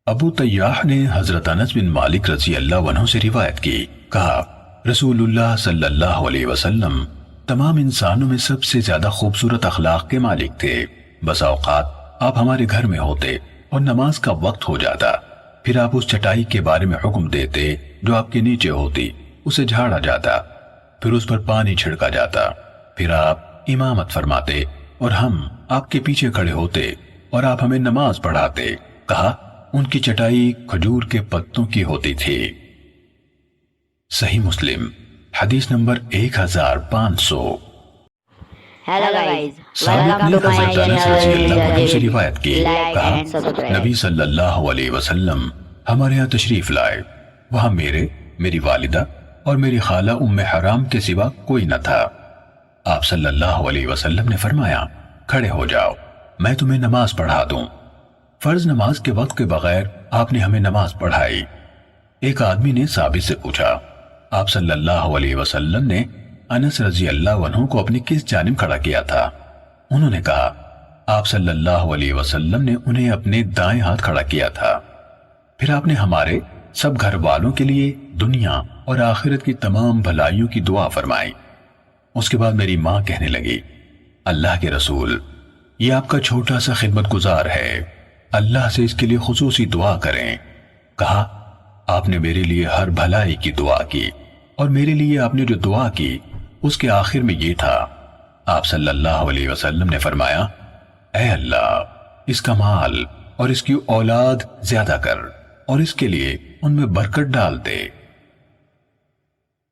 ابو طیاح نے حضرت انس بن مالک رضی اللہ عنہ سے روایت کی، کہا رسول اللہ صلی اللہ علیہ وسلم تمام انسانوں میں سب سے زیادہ خوبصورت اخلاق کے مالک تھے۔ بس اوقات آپ ہمارے گھر میں ہوتے اور نماز کا وقت ہو جاتا، پھر آپ اس چٹائی کے بارے میں حکم دیتے جو آپ کے نیچے ہوتی، اسے جھاڑا جاتا، پھر اس پر پانی چھڑکا جاتا، پھر آپ امامت فرماتے اور ہم آپ کے پیچھے کھڑے ہوتے اور آپ ہمیں نماز پڑھاتے۔ کہا ان کی چٹائی کھجور کے پتوں کی ہوتی تھی۔ صحیح مسلم حدیث نمبر 1500۔ Hello guys, ثابت welcome نے to my حضرت انس رضی اللہ عنہ سے channel. روایت کی، Like کہا and subscribe. نبی صلی اللہ علیہ وسلم ہمارے یہاں تشریف لائے، وہاں میری والدہ اور میری خالہ ام حرام کے سوا کوئی نہ تھا۔ آپ صلی اللہ علیہ وسلم نے فرمایا کھڑے ہو جاؤ، میں تمہیں نماز پڑھا دوں۔ فرض نماز کے وقت کے بغیر آپ نے ہمیں نماز پڑھائی۔ ایک آدمی نے ثابت سے پوچھا، آپ صلی اللہ علیہ وسلم نے انس رضی اللہ عنہ کو اپنی کس جانب کھڑا کیا تھا؟ انہوں نے کہا آپ صلی اللہ علیہ وسلم نے انہیں اپنے دائیں ہاتھ کھڑا کیا تھا۔ پھر آپ نے ہمارے سب گھر والوں کے لیے دنیا اور آخرت کی تمام بھلائیوں کی دعا فرمائی۔ اس کے بعد میری ماں کہنے لگی، اللہ کے رسول، یہ آپ کا چھوٹا سا خدمت گزار ہے، اللہ سے اس کے لیے خصوصی دعا کریں۔ کہا آپ نے میرے لیے ہر بھلائی کی دعا کی، اور میرے لیے آپ نے جو دعا کی اس کے آخر میں یہ تھا۔ آپ صلی اللہ علیہ وسلم نے فرمایا، اے اللہ اس کا مال اور اس کی اولاد زیادہ کر اور اس کے لیے ان میں برکت ڈال دے۔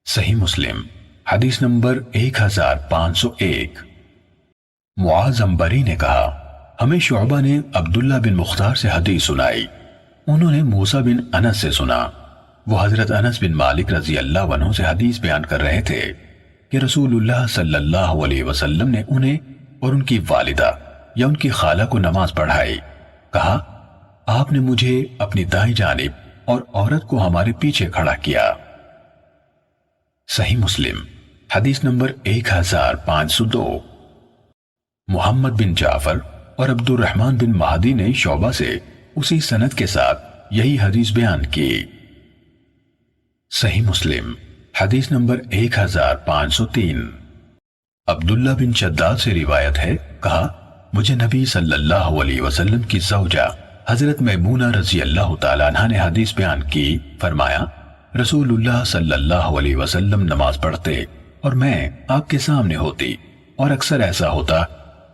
صحیح مسلم حدیث نمبر 1501۔ معاذ عنبری نے کہا ہمیں شعبہ نے عبداللہ بن مختار سے حدیث سنائی، انہوں نے موسیٰ بن انس سے سنا، وہ حضرت انس بن مالک رضی اللہ عنہ سے حدیث بیان کر رہے تھے کہ رسول اللہ صلی اللہ علیہ وسلم نے انہیں اور ان کی والدہ یا ان کی خالہ کو نماز پڑھائی۔ کہا آپ نے مجھے اپنی دائیں جانب اور عورت کو ہمارے پیچھے کھڑا کیا۔ صحیح مسلم حدیث نمبر 1502۔ محمد بن جعفر اور عبد الرحمن بن مہدی نے شعبہ سے اسی سند کے ساتھ یہی حدیث بیان کی۔ صحیح مسلم حدیث نمبر 1503۔ عبداللہ بن شداد سے روایت ہے، کہا مجھے نبی صلی اللہ علیہ وسلم کی زوجہ حضرت میمونہ رضی اللہ تعالیٰ عنہ نے حدیث بیان کی، فرمایا رسول اللہ صلی اللہ علیہ وسلم نماز پڑھتے اور میں آپ کے سامنے ہوتی، اور اکثر ایسا ہوتا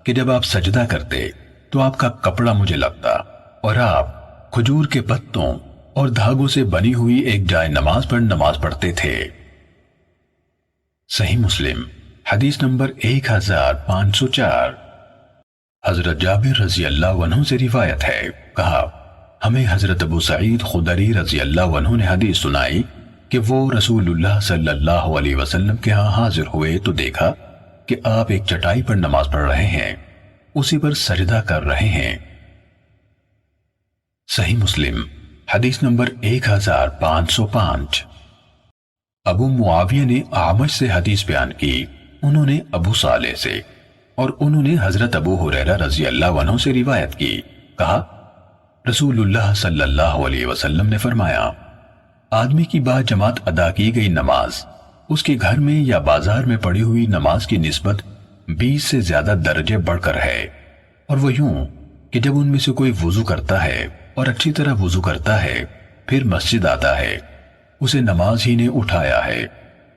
کہ جب آپ سجدہ کرتے تو آپ کا کپڑا مجھے لگتا اور آپ کھجور کے پتوں اور دھاگوں سے بنی ہوئی ایک جائے نماز پر نماز پڑھتے تھے۔ صحیح مسلم حدیث نمبر 1504۔ حضرت جابر رضی اللہ عنہ سے روایت ہے، کہا ہمیں حضرت ابو سعید خدری رضی اللہ عنہ نے حدیث سنائی کہ وہ رسول اللہ صلی اللہ علیہ وسلم کے ہاں حاضر ہوئے تو دیکھا کہ آپ ایک چٹائی پر نماز پڑھ رہے ہیں، اسی پر سجدہ کر رہے ہیں۔ صحیح مسلم حدیث نمبر 1505۔ ابو معاویہ نے اعمش سے حدیث بیان کی، انہوں نے ابو صالح سے، اور انہوں نے حضرت ابو ہریرہ رضی اللہ عنہ سے روایت کی، کہا رسول اللہ صلی اللہ علیہ وسلم نے فرمایا آدمی کی با جماعت ادا کی گئی نماز اس کے گھر میں یا بازار میں پڑھی ہوئی نماز کی نسبت 20 سے زیادہ درجے بڑھ کر ہے، اور وہ یوں کہ جب ان میں سے کوئی وضو کرتا ہے اور اچھی طرح وضو کرتا ہے پھر مسجد آتا ہے، اسے نماز ہی نے اٹھایا ہے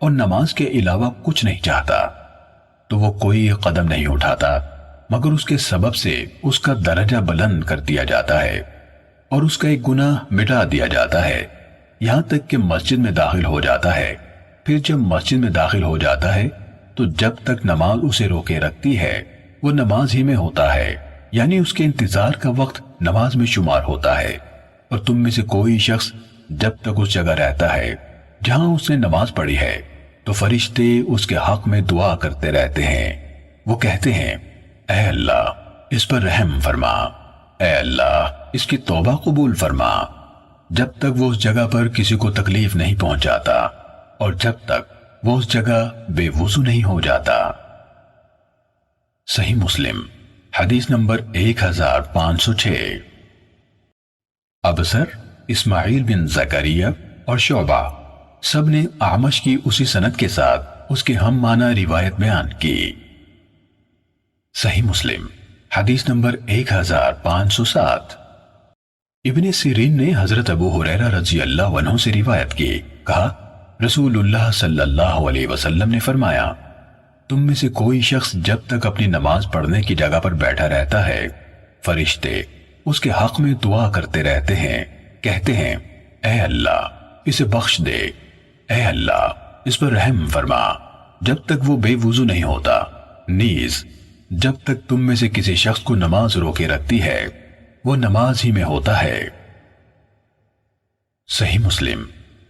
اور نماز کے علاوہ کچھ نہیں چاہتا، تو وہ کوئی قدم نہیں اٹھاتا مگر اس کے سبب سے اس کا درجہ بلند کر دیا جاتا ہے اور اس کا ایک گناہ مٹا دیا جاتا ہے، یہاں تک کہ مسجد میں داخل ہو جاتا ہے۔ پھر جب مسجد میں داخل ہو جاتا ہے تو جب تک نماز اسے روکے رکھتی ہے وہ نماز ہی میں ہوتا ہے، یعنی اس کے انتظار کا وقت نماز میں شمار ہوتا ہے، اور تم میں سے کوئی شخص جب تک اس جگہ رہتا ہے جہاں اس نے نماز پڑھی ہے تو فرشتے اس کے حق میں دعا کرتے رہتے ہیں، وہ کہتے ہیں اے اللہ اس پر رحم فرما، اے اللہ اس کی توبہ قبول فرما، جب تک وہ اس جگہ پر کسی کو تکلیف نہیں پہنچاتا اور جب تک وہ اس جگہ بے وضو نہیں ہو جاتا۔ صحیح مسلم حدیث نمبر 1506۔ ابصر، اسماعیل بن زکریہ اور شعبہ سب نے اعمش کی اسی سند کے ساتھ اس کے ہم معنی روایت بیان کی۔ صحیح مسلم حدیث نمبر 1507۔ ابن سیرین نے حضرت ابو ہریرہ رضی اللہ عنہ سے روایت کی، کہا رسول اللہ صلی اللہ علیہ وسلم نے فرمایا، تم میں سے کوئی شخص جب تک اپنی نماز پڑھنے کی جگہ پر بیٹھا رہتا ہے، فرشتے اس کے حق میں دعا کرتے رہتے ہیں، کہتے ہیں اے اللہ اسے بخش دے، اے اللہ اس پر رحم فرما، جب تک وہ بے وضو نہیں ہوتا، نیز جب تک تم میں سے کسی شخص کو نماز روکے رکھتی ہے وہ نماز ہی میں ہوتا ہے۔ صحیح مسلم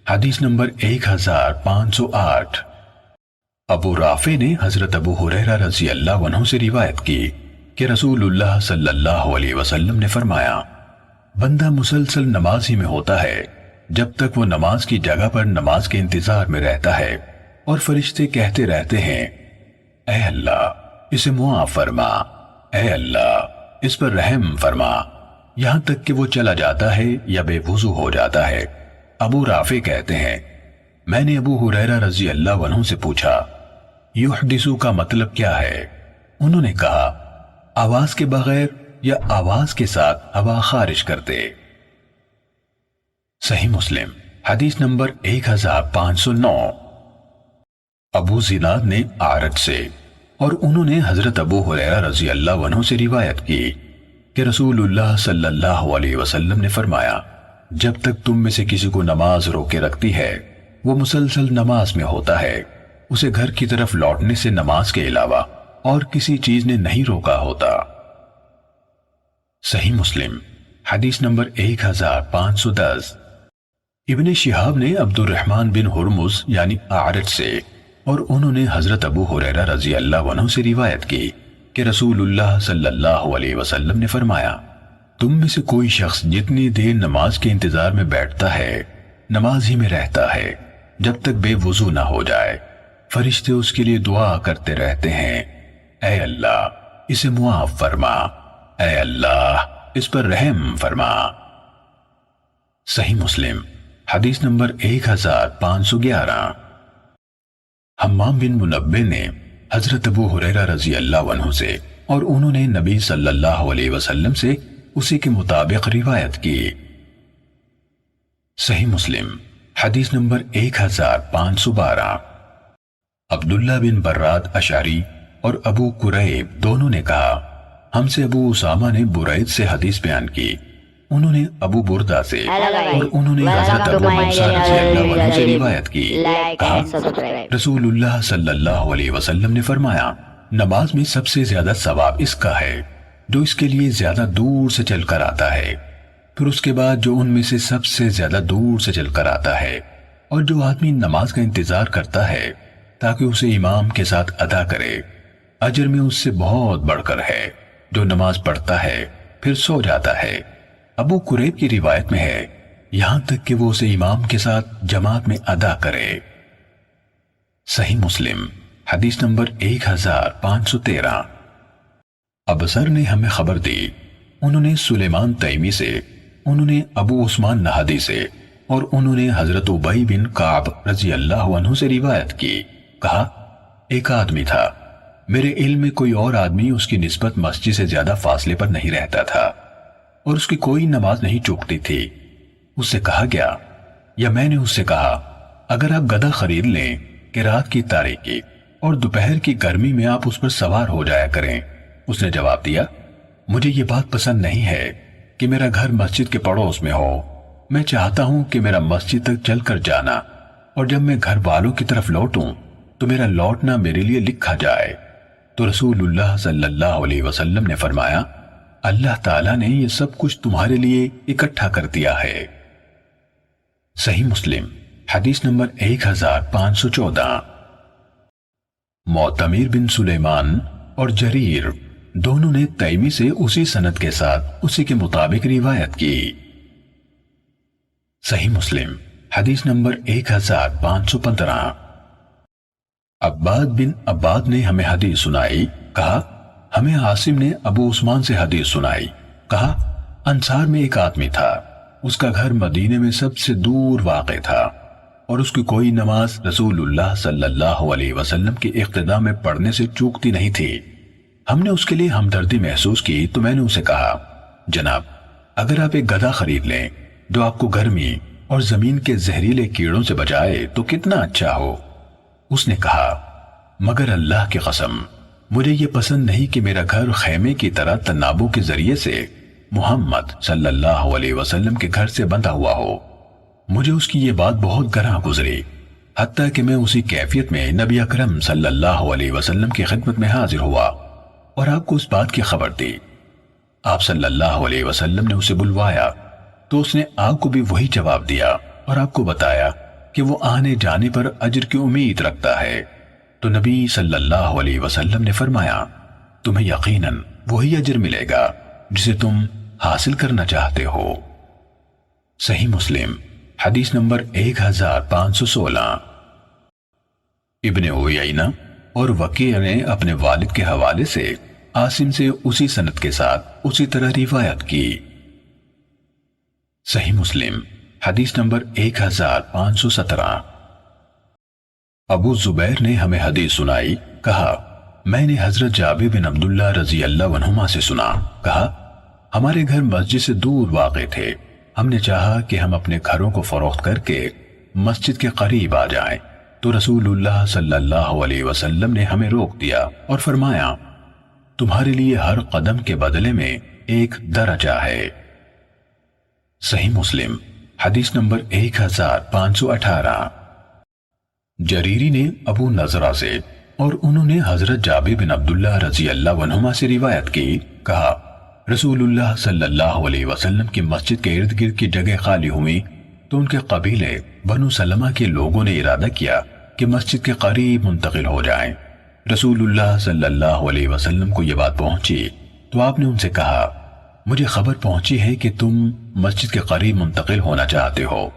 حدیث نمبر 1508۔ ابو رافع نے حضرت ابو ہریرہ رضی اللہ عنہ سے روایت کی کہ رسول اللہ صلی اللہ علیہ وسلم نے فرمایا، بندہ مسلسل نماز ہی میں ہوتا ہے جب تک وہ نماز کی جگہ پر نماز کے انتظار میں رہتا ہے، اور فرشتے کہتے رہتے ہیں اے اللہ اسے معاف فرما، اے اللہ اس پر رحم فرما، یہاں تک کہ وہ چلا جاتا ہے یا بے وضو ہو جاتا ہے۔ ابو رافع کہتے ہیں میں نے ابو ہریرہ رضی اللہ عنہ سے پوچھا یحدثو کا مطلب کیا ہے؟ انہوں نے کہا آواز کے بغیر یا آواز کے ساتھ ہوا خارج کرتے۔ صحیح مسلم حدیث نمبر 1509۔ ابو زناد نے اعرج سے اور انہوں نے حضرت ابو ہریرہ رضی اللہ عنہ سے روایت کی کہ رسول اللہ صلی اللہ علیہ وسلم نے فرمایا، جب تک تم میں سے کسی کو نماز روکے رکھتی ہے وہ مسلسل نماز میں ہوتا ہے، اسے گھر کی طرف لوٹنے سے نماز کے علاوہ اور کسی چیز نے نہیں روکا ہوتا۔ صحیح مسلم حدیث نمبر 1510۔ ابن شہاب نے عبد الرحمن بن ہرمز یعنی اعرج سے اور انہوں نے حضرت ابو ہریرہ رضی اللہ عنہ سے روایت کی کہ رسول اللہ صلی اللہ علیہ وسلم نے فرمایا، تم میں سے کوئی شخص جتنی دیر نماز کے انتظار میں بیٹھتا ہے نماز ہی میں رہتا ہے جب تک بے وضو نہ ہو جائے، فرشتے اس کے لیے دعا کرتے رہتے ہیں اے اللہ اسے معاف فرما، اے اللہ اس پر رحم فرما۔ صحیح مسلم حدیث نمبر 1511۔ حمام بن منبہ نے حضرت ابو ہریرہ رضی اللہ عنہ سے اور انہوں نے نبی صلی اللہ علیہ وسلم سے اسی کے مطابق روایت کی۔ صحیح مسلم حدیث نمبر 1512۔ عبداللہ بن براد اشعری اور ابو قریب دونوں نے کہا، ہم سے ابو اسامہ نے برید سے حدیث بیان کی، انہوں نے ابو بردہ سے اور انہوں نے حضرت ابو موسیٰ رضی اللہ عنہ سے روایت کی، کہا رسول اللہ صلی اللہ علیہ وسلم نے فرمایا، نماز میں سب سے زیادہ ثواب اس کا ہے جو اس کے لیے زیادہ دور سے چل کر آتا ہے، پھر اس کے بعد جو ان میں سے سب سے زیادہ دور سے چل کر آتا ہے، اور جو آدمی نماز کا انتظار کرتا ہے تاکہ اسے امام کے ساتھ ادا کرے، اجر میں اس سے بہت بڑھ کر ہے جو نماز پڑھتا ہے پھر سو جاتا ہے۔ ابو قریب کی روایت میں ہے یہاں تک کہ وہ اسے امام کے ساتھ جماعت میں ادا کرے۔ صحیح مسلم حدیث نمبر 1513۔ ابصر نے ہمیں خبر دی، انہوں نے سلیمان تیمی سے، انہوں نے ابو عثمان نہدی سے اور انہوں نے حضرت ابی بن کعب رضی اللہ عنہ سے روایت کی، کہا ایک آدمی تھا، میرے علم میں کوئی اور آدمی اس کی نسبت مسجد سے زیادہ فاصلے پر نہیں رہتا تھا اور اس کی کوئی نماز نہیں چوکتی تھی۔ اس سے کہا گیا یا میں نے اس سے کہا اگر آپ گدھا خرید لیں کہ رات کی تاریکی اور دوپہر کی گرمی میں آپ اس پر سوار ہو جایا کریں۔ اس نے جواب دیا مجھے یہ بات پسند نہیں ہے کہ میرا گھر مسجد کے پڑوس میں ہو، میں چاہتا ہوں کہ میرا مسجد تک چل کر جانا اور جب میں گھر والوں کی طرف لوٹوں تو میرا لوٹنا میرے لیے لکھا جائے۔ تو رسول اللہ صلی اللہ علیہ وسلم نے فرمایا اللہ تعالیٰ نے یہ سب کچھ تمہارے لیے اکٹھا کر دیا ہے۔ صحیح مسلم حدیث نمبر 1514۔ معتمر بن سلیمان اور جریر دونوں نے تیمی سے اسی سند کے ساتھ اسی کے مطابق روایت کی۔ صحیح مسلم حدیث نمبر 1515۔ عباد بن عباد نے ہمیں حدیث سنائی، کہا ہمیں عاصم نے ابو عثمان سے حدیث سنائی، کہا انصار میں ایک آدمی تھا، اس کا گھر مدینے میں سب سے دور واقع تھا اور اس کی کوئی نماز رسول اللہ صلی اللہ علیہ وسلم کی اقتداء میں پڑھنے سے چوکتی نہیں تھی۔ ہم نے اس کے لیے ہمدردی محسوس کی تو میں نے اسے کہا، جناب اگر آپ ایک گدھا خرید لیں جو آپ کو گرمی اور زمین کے زہریلے کیڑوں سے بچائے تو کتنا اچھا ہو۔ اس نے کہا، مگر اللہ کی قسم مجھے یہ پسند نہیں کہ میرا گھر خیمے کی طرح تنابوں کے ذریعے سے محمد صلی اللہ علیہ وسلم کے گھر سے بندھا ہوا ہو۔ مجھے اس کی یہ بات بہت گراں گزری، حتیٰ کہ میں اسی کیفیت میں نبی اکرم صلی اللہ علیہ وسلم کی خدمت میں حاضر ہوا اور آپ کو اس بات کی خبر دی۔ آپ صلی اللہ علیہ وسلم نے اسے بلوایا تو اس نے آپ کو بھی وہی جواب دیا اور آپ کو بتایا کہ وہ آنے جانے پر اجر کی امید رکھتا ہے۔ تو نبی صلی اللہ علیہ وسلم نے فرمایا، تمہیں یقیناً وہی اجر ملے گا جسے تم حاصل کرنا چاہتے ہو۔ صحیح مسلم حدیث نمبر 1516۔ ابن عیینہ اور وکیع نے اپنے والد کے حوالے سے عاصم سے اسی سند کے ساتھ اسی طرح روایت کی۔ صحیح مسلم حدیث نمبر 1517۔ ابو زبیر نے ہمیں حدیث سنائی، کہا میں نے حضرت جابر بن عبداللہ رضی اللہ عنہما سے سنا، کہا ہمارے گھر مسجد سے دور واقع تھے، ہم نے چاہا کہ ہم اپنے گھروں کو فروخت کر کے مسجد کے قریب آ جائیں تو رسول اللہ صلی اللہ علیہ وسلم نے ہمیں روک دیا اور فرمایا، تمہارے لیے ہر قدم کے بدلے میں ایک درجہ ہے۔ صحیح مسلم حدیث نمبر 1518۔ جریری نے ابو نضرہ سے اور انہوں نے حضرت جابر بن عبداللہ رضی اللہ عنہما سے روایت کی، کہا رسول اللہ صلی اللہ علیہ وسلم کی مسجد کے ارد گرد کی جگہ خالی ہوئی تو ان کے قبیلے بنو سلمہ کے لوگوں نے ارادہ کیا کہ مسجد کے قریب منتقل ہو جائیں۔ رسول اللہ صلی اللہ علیہ وسلم کو یہ بات پہنچی تو آپ نے ان سے کہا، مجھے خبر پہنچی ہے کہ تم مسجد کے قریب منتقل ہونا چاہتے ہو۔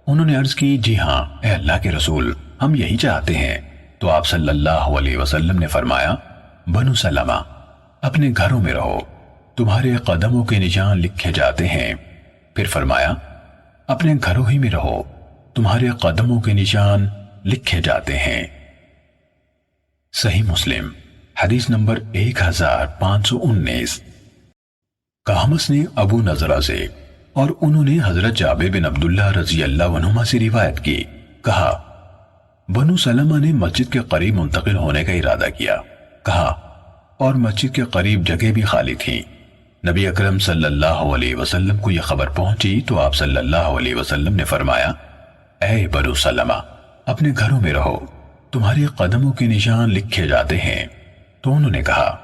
انہوں نے عرض کی، جی ہاں اے اللہ کے رسول، ہم یہی چاہتے ہیں۔ تو آپ صلی اللہ علیہ وسلم نے فرمایا، بنو سلمہ اپنے گھروں میں رہو، تمہارے قدموں کے نشان لکھے جاتے ہیں۔ پھر فرمایا، اپنے گھروں ہی میں رہو، تمہارے قدموں کے نشان لکھے جاتے ہیں۔ صحیح مسلم حدیث نمبر 1519۔ کہمس نے ابو نضرہ سے اور انہوں نے حضرت جابر بن عبداللہ رضی اللہ عنہما سے روایت کی، کہا بنو سلمہ نے مسجد کے قریب منتقل ہونے کا ارادہ کیا، کہا اور مسجد کے قریب جگہ بھی خالی تھی۔ نبی اکرم صلی اللہ علیہ وسلم کو یہ خبر پہنچی تو آپ صلی اللہ علیہ وسلم نے فرمایا، اے بنو سلمہ اپنے گھروں میں رہو، تمہارے قدموں کے نشان لکھے جاتے ہیں۔ تو انہوں نے کہا،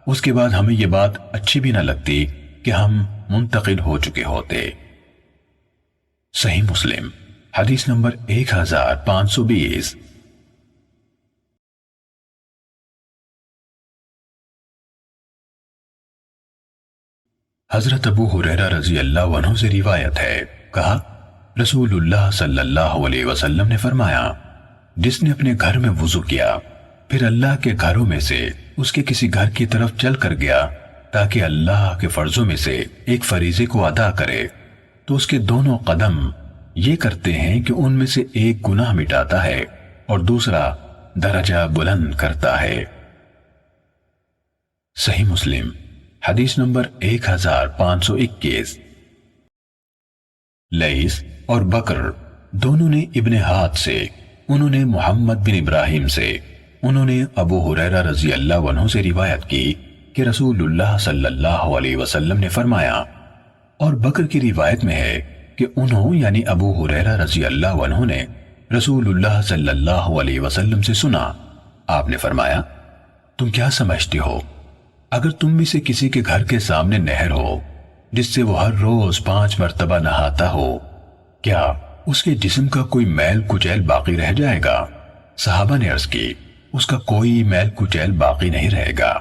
اس کے بعد ہمیں یہ بات اچھی بھی نہ لگتی کہ ہم منتقل ہو چکے ہوتے۔ صحیح مسلم حدیث نمبر 1520۔ حضرت ابو ہریرہ رضی اللہ عنہ سے روایت ہے، کہا رسول اللہ صلی اللہ علیہ وسلم نے فرمایا، جس نے اپنے گھر میں وضو کیا پھر اللہ کے گھروں میں سے اس کے کسی گھر کی طرف چل کر گیا تاکہ اللہ کے فرضوں میں سے ایک فریضے کو ادا کرے، تو اس کے دونوں قدم یہ کرتے ہیں کہ ان میں سے ایک گناہ مٹاتا ہے اور دوسرا درجہ بلند کرتا ہے۔ صحیح مسلم حدیث نمبر 1521۔ لیث اور بکر دونوں نے ابن ہاتھ سے، انہوں نے محمد بن ابراہیم سے، انہوں نے ابو ہریرہ رضی اللہ عنہ سے روایت کی کہ رسول اللہ صلی اللہ علیہ وسلم نے فرمایا، اور بکر کی روایت میں ہے کہ انہوں یعنی ابو ہریرہ رضی اللہ عنہ نے رسول اللہ صلی اللہ علیہ وسلم سے سنا، آپ نے فرمایا، تم کیا سمجھتے ہو اگر تم میں سے کسی کے گھر کے سامنے نہر ہو جس سے وہ ہر روز 5 مرتبہ نہاتا ہو، کیا اس کے جسم کا کوئی میل کچیل باقی رہ جائے گا؟ صحابہ نے عرض کی، اس کا کوئی میل کچیل باقی نہیں رہے گا۔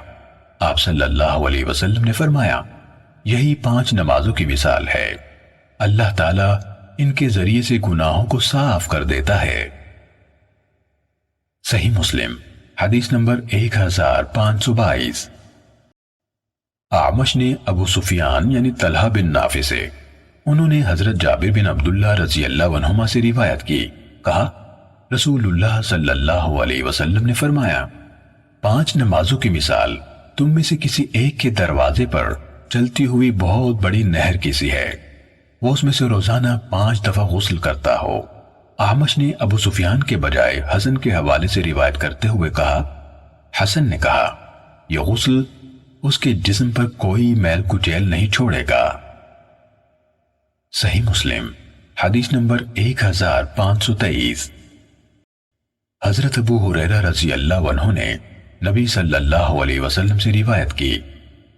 آپ صلی اللہ علیہ وسلم نے فرمایا، یہی 5 نمازوں کی مثال ہے، اللہ تعالیٰ ان کے ذریعے سے گناہوں کو صاف کر دیتا ہے۔ صحیح مسلم حدیث نمبر 1522۔ اعمش نے ابو سفیان یعنی طلحہ بن نافع سے، انہوں نے حضرت جابر بن عبداللہ رضی اللہ عنہما سے روایت کی، کہا رسول اللہ صلی اللہ علیہ وسلم نے فرمایا 5 نمازوں کی مثال تم میں سے کسی ایک کے دروازے پر چلتی ہوئی بہت بڑی نہر کی سی ہے، وہ اس میں سے روزانہ 5 دفعہ غسل کرتا ہو۔ اعمش نے ابو سفیان کے بجائے حسن کے حوالے سے روایت کرتے ہوئے کہا، حسن نے کہا یہ غسل اس کے جسم پر کوئی میل کچیل نہیں چھوڑے گا۔ صحیح مسلم حدیث نمبر 1523۔ حضرت ابو ہریرہ رضی اللہ عنہ نے نبی صلی اللہ علیہ وسلم سے روایت کی،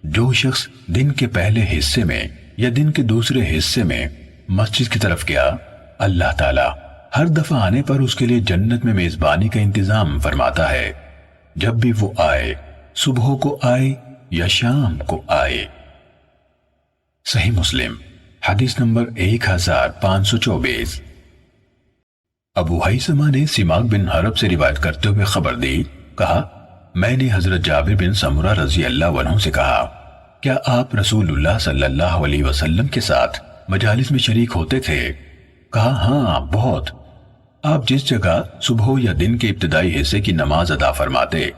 جو شخص دن کے پہلے حصے میں یا دن کے دوسرے حصے میں مسجد کی طرف گیا، اللہ تعالی ہر دفعہ آنے پر اس کے لیے جنت میں میزبانی کا انتظام فرماتا ہے، جب بھی وہ آئے، صبح کو آئے یا شام کو آئے۔ صحیح مسلم حدیث نمبر 1524۔ ابو حیثمہ نے سماک بن حرب سے روایت کرتے ہوئے خبر دی، کہا میں نے حضرت جابر بن سمرہ رضی اللہ عنہ سے کہا کیا آپ رسول اللہ صلی اللہ علیہ وسلم کے ساتھ مجالس میں شریک ہوتے تھے؟ کہا ہاں بہت۔ آپ جس جگہ صبح یا دن کے ابتدائی حصے کی نماز ادا فرماتے،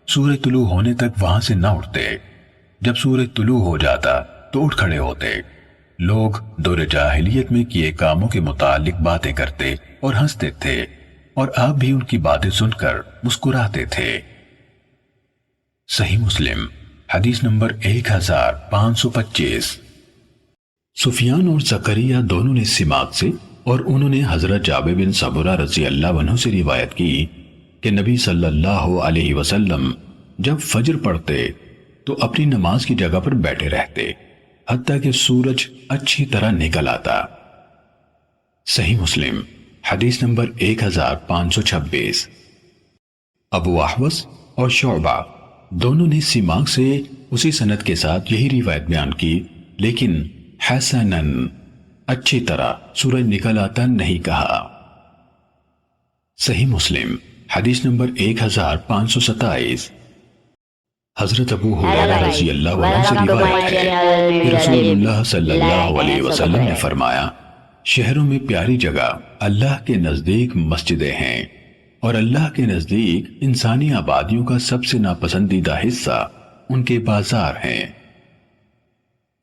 سورج طلوع ہونے تک وہاں سے نہ اٹھتے، جب سورج طلوع ہو جاتا تو اٹھ کھڑے ہوتے۔ لوگ دور جاہلیت میں کیے کاموں کے متعلق باتیں کرتے اور ہنستے تھے، اور آپ بھی ان کی باتیں سن کر مسکراتے تھے۔ صحیح مسلم حدیث نمبر 1525۔ سفیان اور زکریا دونوں نے سماک سے اور انہوں نے حضرت جابر بن سمرہ رضی اللہ عنہ سے روایت کی کہ نبی صلی اللہ علیہ وسلم جب فجر پڑھتے تو اپنی نماز کی جگہ پر بیٹھے رہتے حتیٰ کہ سورج اچھی طرح نکل آتا۔ صحیح مسلم حدیث نمبر 1526۔ ابو احوص اور شعبہ دونوں نے سماک سے اسی سند کے ساتھ یہی روایت بیان کی، لیکن حسنن اچھی طرح سورج نکل آتا نہیں کہا۔ صحیح مسلم حدیث نمبر 1527۔ حضرت ابو ہریرہ رضی اللہ عنہ سے روایت ہے کہ رسول اللہ صلی اللہ علیہ وسلم نے فرمایا شہروں میں پیاری جگہ اللہ کے نزدیک مسجدیں ہیں، اور اللہ کے نزدیک انسانی آبادیوں کا سب سے ناپسندیدہ حصہ ان کے بازار ہیں۔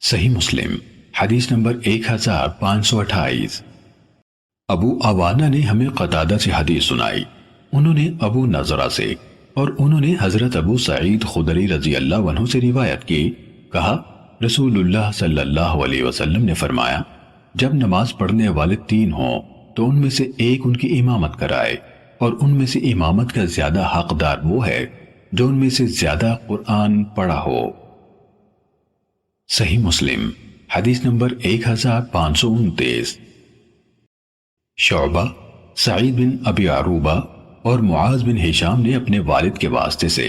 صحیح مسلم حدیث نمبر 1528۔ ابو عوانہ نے ہمیں قتادہ سے حدیث سنائی، انہوں نے ابو نضرہ سے اور انہوں نے حضرت ابو سعید خدری رضی اللہ عنہ سے روایت کی، کہا رسول اللہ صلی اللہ علیہ وسلم نے فرمایا جب نماز پڑھنے والے 3 ہوں تو ان میں سے ایک ان کی امامت کرائے، اور ان میں سے امامت کا زیادہ حقدار وہ ہے جو ان میں سے زیادہ قرآن پڑھا ہو۔ صحیح مسلم حدیث نمبر 1529۔ شعبہ، سعید بن ابی عروبہ اور معاذ بن ہشام نے اپنے والد کے واسطے سے،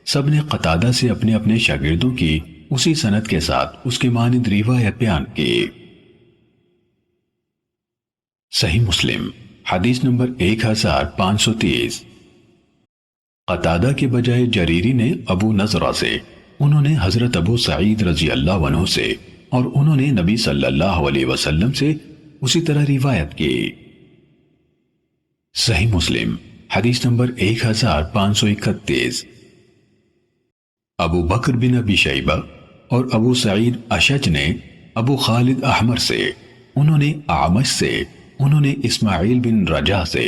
سب نے قتادہ سے اپنے اپنے شاگردوں کی اسی سند کے ساتھ اس کے مانند روایت بیان کی۔ صحیح مسلم حدیث نمبر 1530۔ قتادہ کے بجائے جریری نے ابو نضرہ سے، انہوں نے حضرت ابو سعید رضی اللہ عنہ سے اور انہوں نے نبی صلی اللہ علیہ وسلم سے اسی طرح روایت کی۔ صحیح مسلم حدیث نمبر 1531۔ ابو بکر بن ابی شیبہ اور ابو سعید اشج نے ابو خالد احمر سے، انہوں نے اعمش سے، انہوں نے اسماعیل بن رجا سے،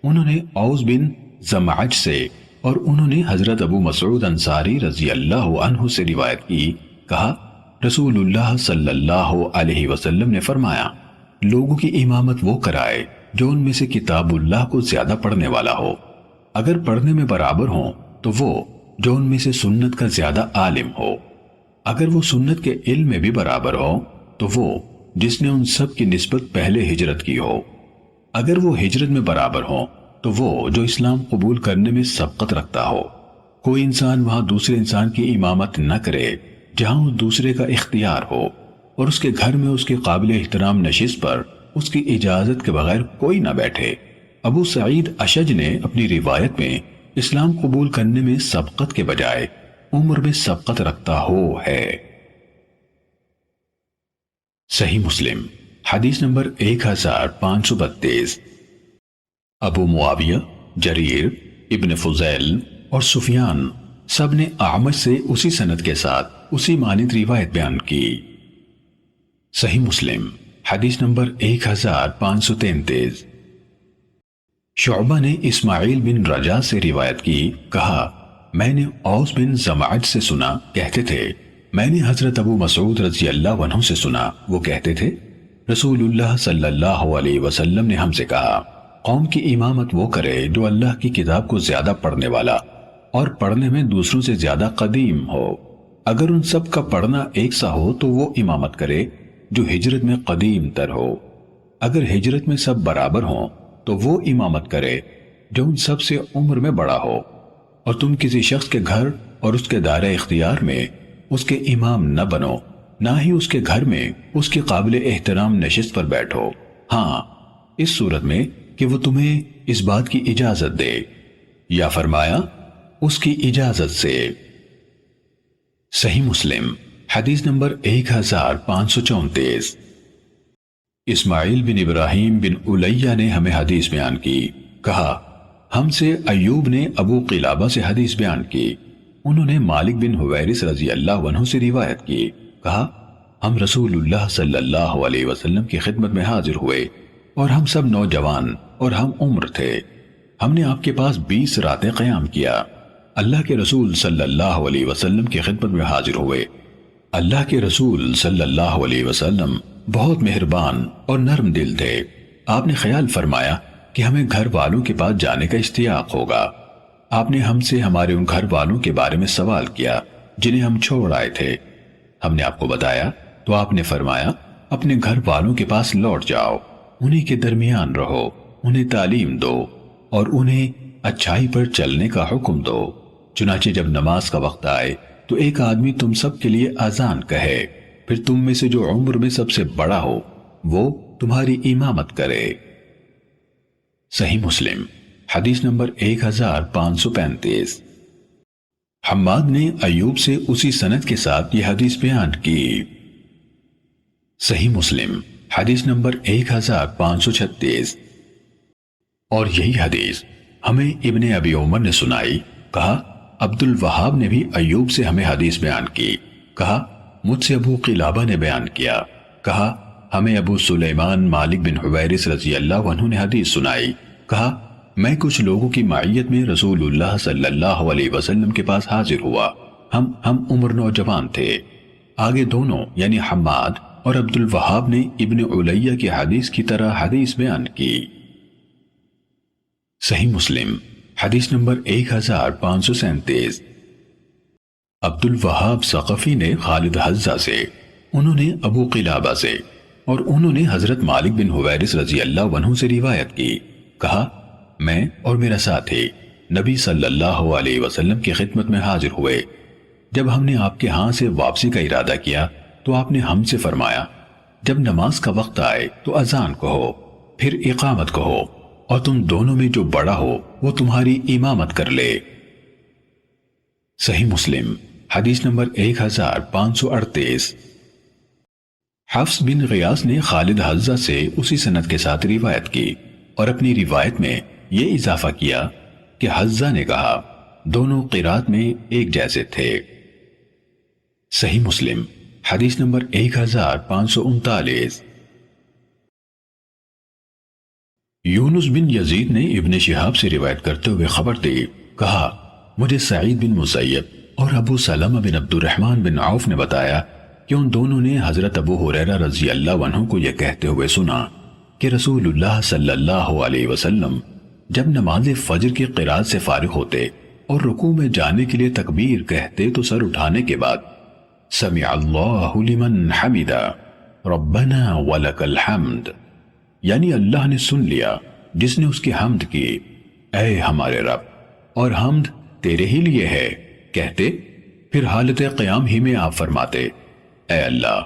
انہوں نے اوس بن زمعج سے اور انہوں نے حضرت ابو مسعود انصاری رضی اللہ عنہ سے روایت کی، کہا رسول اللہ صلی اللہ علیہ وسلم نے فرمایا لوگوں کی امامت وہ کرائے جو ان میں سے کتاب اللہ کو زیادہ پڑھنے والا ہو، اگر پڑھنے میں برابر ہوں تو وہ جو ان میں سے سنت کا زیادہ عالم ہو، اگر وہ سنت کے علم میں بھی برابر ہو تو وہ جس نے ان سب کی نسبت پہلے ہجرت کی ہو، اگر وہ ہجرت میں برابر ہو تو وہ جو اسلام قبول کرنے میں سبقت رکھتا ہو۔ کوئی انسان وہاں دوسرے انسان کی امامت نہ کرے جہاں اس دوسرے کا اختیار ہو، اور اس کے گھر میں اس کے قابل احترام نشست پر اس کی اجازت کے بغیر کوئی نہ بیٹھے۔ ابو سعید اشج نے اپنی روایت میں اسلام قبول کرنے میں سبقت کے بجائے عمر میں سبقت رکھتا ہو ہے۔ صحیح مسلم حدیث نمبر 1532۔ ابو معاویہ، جریر، ابن فضیل اور سفیان سب نے اعمش سے اسی سند کے ساتھ اسی مانند روایت بیان کی۔ صحیح مسلم حدیث نمبر 1533۔ شعبہ نے اسماعیل بن رجا سے روایت کی، کہا میں نے اوس بن زمعج سے سنا، کہتے تھے میں نے حضرت ابو مسعود رضی اللہ عنہ سے سنا، وہ کہتے تھے رسول اللہ صلی اللہ علیہ وسلم نے ہم سے کہا قوم کی امامت وہ کرے جو اللہ کی کتاب کو زیادہ پڑھنے والا اور پڑھنے میں دوسروں سے زیادہ قدیم ہو۔ اگر ان سب کا پڑھنا ایک سا ہو تو وہ امامت کرے جو ہجرت میں قدیم تر ہو۔ اگر ہجرت میں سب برابر ہوں تو وہ امامت کرے جو ان سب سے عمر میں بڑا ہو، اور تم کسی شخص کے گھر اور اس کے دائرہ اختیار میں اس کے امام نہ بنو، نہ ہی اس کے گھر میں اس کے قابل احترام نشست پر بیٹھو، ہاں اس صورت میں کہ وہ تمہیں اس بات کی اجازت دے، یا فرمایا اس کی اجازت سے۔ صحیح مسلم حدیث نمبر 1534۔ اسماعیل بن ابراہیم بن الیہ نے ہمیں حدیث بیان کی، کہا ہم سے ایوب نے ابو قلابہ سے حدیث بیان کی، انہوں نے مالک بن حویرث رضی اللہ عنہ سے روایت کی، کہا ہم رسول اللہ صلی اللہ علیہ وسلم کی خدمت میں حاضر ہوئے اور ہم سب نوجوان اور ہم عمر تھے، ہم نے آپ کے پاس 20 راتیں قیام کیا۔ اللہ کے رسول صلی اللہ علیہ وسلم کی خدمت میں حاضر ہوئے، اللہ کے رسول صلی اللہ علیہ وسلم بہت مہربان اور نرم دل تھے، آپ نے خیال فرمایا کہ ہمیں گھر والوں کے پاس جانے کا اشتیاق ہوگا، آپ نے ہم سے ہمارے ان گھر والوں کے بارے میں سوال کیا جنہیں ہم چھوڑ آئے تھے، ہم نے آپ کو بتایا تو آپ نے فرمایا اپنے گھر والوں کے پاس لوٹ جاؤ، انہی کے درمیان رہو، انہیں تعلیم دو اور انہیں اچھائی پر چلنے کا حکم دو، چنانچہ جب نماز کا وقت آئے تو ایک آدمی تم سب کے لیے اذان کہے، پھر تم میں سے جو عمر میں سب سے بڑا ہو وہ تمہاری امامت کرے۔ صحیح مسلم حدیث نمبر 1535۔ حماد نے ایوب سے اسی سند کے ساتھ یہ حدیث بیان کی۔ صحیح مسلم حدیث نمبر 1536۔ اور یہی حدیث ہمیں ابن ابی عمر نے سنائی، کہا عبد الوہاب نے بھی ایوب سے ہمیں حدیث بیان کی، کہا مجھ سے ابو قلابہ نے بیان کیا، کہا ہمیں ابو سلیمان مالک بن حویرث رضی اللہ عنہ نے حدیث سنائی، کہا میں کچھ لوگوں کی معیت میں رسول اللہ صلی اللہ علیہ وسلم کے پاس حاضر ہوا، ہم عمر نوجوان تھے۔ آگے دونوں یعنی حماد اور عبد الوہاب نے ابن علیہ کی حدیث کی طرح حدیث بیان کی۔ صحیح مسلم حدیث نمبر 1537۔ عبد الوہاب ثقفی نے خالد حذا سے، انہوں نے ابو قلابہ سے اور انہوں نے حضرت مالک بن حویرث رضی اللہ عنہ سے روایت کی، کہا میں اور میرا ساتھی نبی صلی اللہ علیہ وسلم کی خدمت میں حاضر ہوئے، جب ہم نے آپ کے ہاں سے واپسی کا ارادہ کیا تو آپ نے ہم سے فرمایا جب نماز کا وقت آئے تو اذان کہو، پھر اقامت کہو، اور تم دونوں میں جو بڑا ہو وہ تمہاری امامت کر لے۔ صحیح مسلم حدیث نمبر 1538۔ حفص بن غیاث نے خالد حذا سے اسی سند کے ساتھ روایت کی اور اپنی روایت میں یہ اضافہ کیا کہ حذا نے کہا دونوں قرات میں ایک جیسے تھے۔ صحیح مسلم حدیث نمبر 1539۔ یونس بن یزید نے ابن شہاب سے روایت کرتے ہوئے خبر دی، کہا مجھے سعید بن مسیب اور ابو سلمہ بن عبد الرحمن بن عوف نے بتایا کہ ان دونوں نے حضرت ابو ہریرہ رضی اللہ عنہ کو یہ کہتے ہوئے سنا کہ رسول اللہ صلی اللہ علیہ وسلم جب نماز فجر کی قرات سے فارغ ہوتے اور رکوع میں جانے کے لیے تکبیر کہتے تو سر اٹھانے کے بعد سمع اللہ لمن حمدہ ربنا ولک الحمد، یعنی اللہ نے سن لیا جس نے اس کی حمد کی، اے ہمارے رب اور حمد تیرے ہی لیے ہے کہتے، پھر حالت قیام ہی میں آپ فرماتے اے اللہ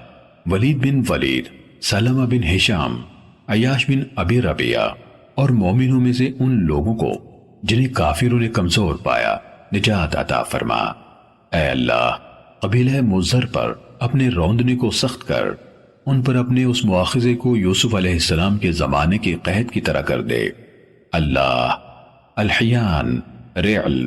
ولید بن ولید، سلمہ بن ہشام، عیاش بن ابی ربیعہ اور مومنوں میں سے ان لوگوں کو جنہیں کافروں نے کمزور پایا نجات عطا فرما، اے اللہ قبیلہ مضر پر اپنے روندنے کو سخت کر، ان پر اپنے اس مواخذے کو یوسف علیہ السلام کے زمانے کے قحط کی طرح کر دے۔ اللہ، الحیان، رعل،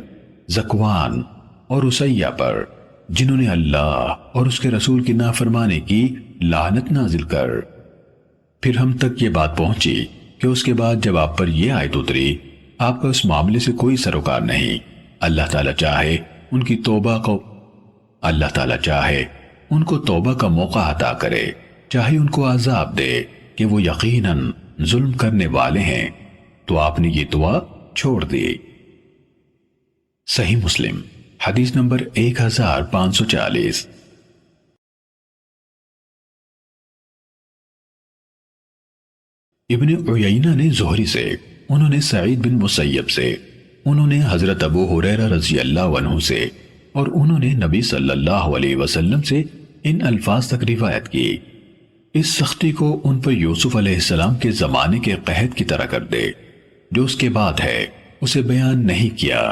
زکوان اور اسیہ پر، جنہوں نے اللہ اور اس کے رسول کی نافرمانی کی، لعنت نازل کر۔ پھر ہم تک یہ بات پہنچی کہ اس کے بعد جب آپ پر یہ آیت اتری، آپ کا اس معاملے سے کوئی سروکار نہیں۔ اللہ تعالیٰ چاہے ان کو توبہ کا موقع عطا کرے، چاہے ان کو عذاب دے کہ وہ یقیناً ظلم کرنے والے ہیں، تو آپ نے یہ دعا چھوڑ دی۔ صحیح مسلم حدیث نمبر 1540۔ ابن عیینہ نے زہری سے، انہوں نے سعید بن مسیب سے، انہوں نے حضرت ابو ہریرہ رضی اللہ عنہ سے، اور انہوں نے نبی صلی اللہ علیہ وسلم سے ان الفاظ تک روایت کی: اس سختی کو ان پر یوسف علیہ السلام کے زمانے کے قحط کی طرح کر دے، جو اس کے بعد ہے اسے بیان نہیں کیا۔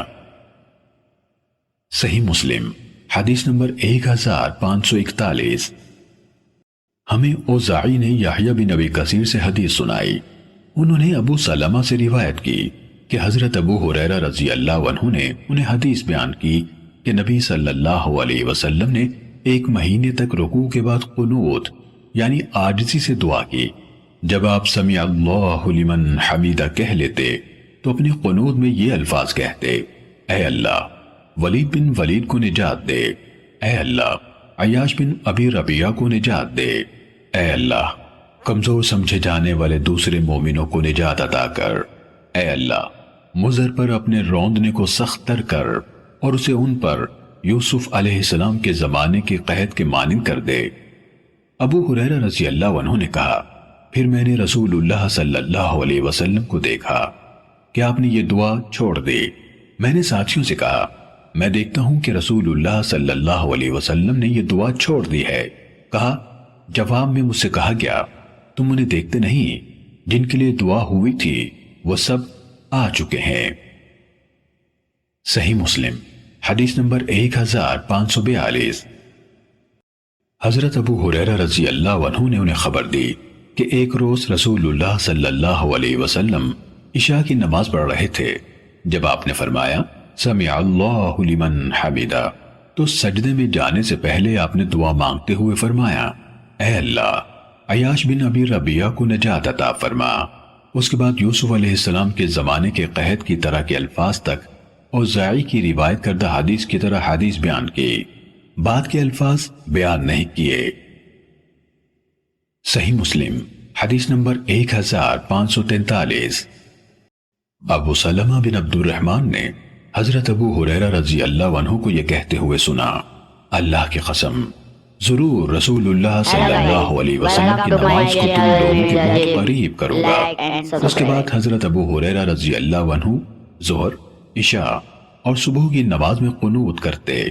صحیح مسلم حدیث نمبر 1541۔ ہمیں اوزاعی نے یحییٰ بن ابی کثیر سے حدیث سنائی، انہوں نے ابو سلمہ سے روایت کی کہ حضرت ابو ہریرہ رضی اللہ عنہ نے انہیں حدیث بیان کی کہ نبی صلی اللہ علیہ وسلم نے 1 مہینے تک رکوع کے بعد قنوت یعنی عاجزی سے دعا کی۔ جب آپ سمع اللہ لمن حمیدہ کہہ لیتے تو اپنی قنوت میں یہ الفاظ کہتے: اے اللہ، ولید بن ولید کو نجات دے، اے اللہ، عیاش بن ابی ربیعہ کو نجات دے، اے اللہ، کمزور سمجھے جانے والے دوسرے مومنوں کو نجات عطا کر، اے اللہ، مضر پر اپنے روندنے کو سخت تر کر اور اسے ان پر یوسف علیہ السلام کے زمانے کے قحط کے مانند کر دے۔ ابو ہریرہ رضی اللہ عنہ نے کہا، پھر میں نے رسول اللہ صلی اللہ علیہ وسلم کو دیکھا کہ آپ نے یہ دعا چھوڑ دی۔ میں نے ساتھیوں سے کہا، میں دیکھتا ہوں کہ رسول اللہ صلی اللہ علیہ وسلم نے یہ دعا چھوڑ دی ہے۔ کہا، جواب میں مجھ سے کہا گیا، تم انہیں دیکھتے نہیں جن کے لیے دعا ہوئی تھی وہ سب آ چکے ہیں۔ صحیح مسلم حدیث نمبر 1542۔ حضرت ابو ہریرہ رضی اللہ عنہ نے انہیں خبر دی کہ ایک روز رسول اللہ صلی اللہ علیہ وسلم عشاء کی نماز پڑھ رہے تھے، جب آپ نے فرمایا سمع اللہ لمن حمیدہ، تو سجدے میں جانے سے پہلے آپ نے دعا مانگتے ہوئے فرمایا، اے اللہ، عیاش بن ابی ربیعہ کو نجات عطا فرما۔ اس کے بعد یوسف علیہ السلام کے زمانے کے قحط کی طرح کے الفاظ تک اوزاعی کی روایت کردہ حدیث کی طرح حدیث بیان کی، بعد کے الفاظ بیان نہیں کیے۔ صحیح مسلم حدیث نمبر 1543۔ ابو سلمہ بن عبد الرحمن نے حضرت ابو ہریرہ رضی اللہ عنہ کو یہ کہتے ہوئے سنا، اللہ کی قسم، ضرور رسول اللہ صلی اللہ علیہ وسلم کی نماز کو تم لوگوں کے بہت قریب کروں گا۔ اس کے بعد حضرت ابو ہریرہ رضی اللہ عنہ ظہر، عشاء اور صبح کی نماز میں قنوت کرتے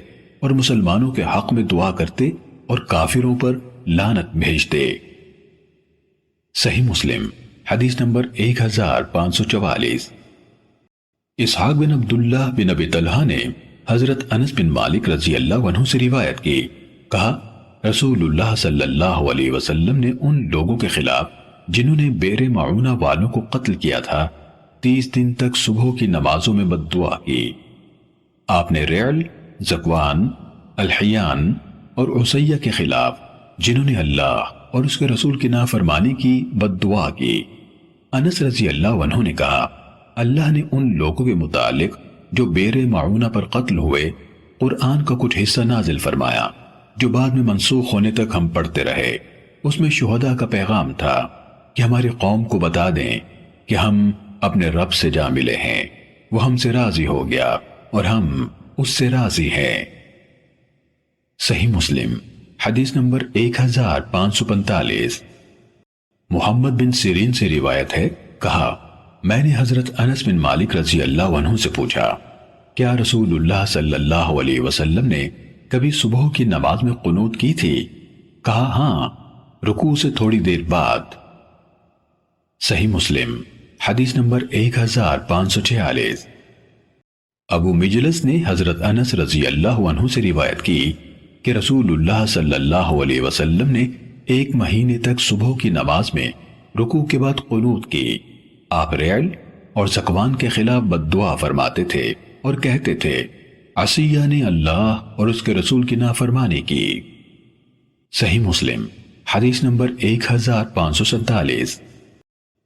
اور مسلمانوں کے حق میں دعا کرتے اور کافروں پر لعنت بھیجتے۔ صحیح مسلم حدیث نمبر 1544۔ اسحاق بن عبداللہ بن ابی طلحہ نے حضرت انس بن مالک رضی اللہ عنہ سے روایت کی، کہا رسول اللہ صلی اللہ علیہ وسلم نے ان لوگوں کے خلاف جنہوں نے بیر معونہ والوں کو قتل کیا تھا 30 دن تک صبح کی نمازوں میں بد دعا کی۔ آپ نے رعل، زکوان، الحیان اور عصیہ کے خلاف جنہوں نے اللہ اور اس کے رسول کی نافرمانی کی بد دعا کی۔ انس رضی اللہ عنہ نے کہا، اللہ نے ان لوگوں کے متعلق جو بیر معونہ پر قتل ہوئے قرآن کا کچھ حصہ نازل فرمایا جو بعد میں منسوخ ہونے تک ہم پڑھتے رہے۔ اس میں شہداء کا پیغام تھا کہ ہماری قوم کو بتا دیں کہ ہم اپنے رب سے جا ملے ہیں، وہ ہم سے راضی ہو گیا اور ہم اس سے راضی ہیں۔ صحیح مسلم حدیث نمبر 1545۔ محمد بن سیرین سے روایت ہے، کہا میں نے حضرت انس بن مالک رضی اللہ عنہ سے پوچھا، کیا رسول اللہ صلی اللہ علیہ وسلم نے کبھی صبح کی نماز میں قنوت کی تھی؟ کہا ہاں، رکوع سے تھوڑی دیر بعد۔ صحیح مسلم حدیث نمبر 1546۔ ابو مجلس نے حضرت انس رضی اللہ عنہ سے روایت کی کہ رسول اللہ صلی اللہ علیہ وسلم نے ایک مہینے تک صبح کی نماز میں رکوع کے بعد قنوت کی۔ آپ ریل اور زکوان کے خلاف بد دعا فرماتے تھے اور کہتے تھے عصیہ نے اللہ اور اس کے رسول کی نافرمانی کی۔ صحیح مسلم حدیث نمبر 1547۔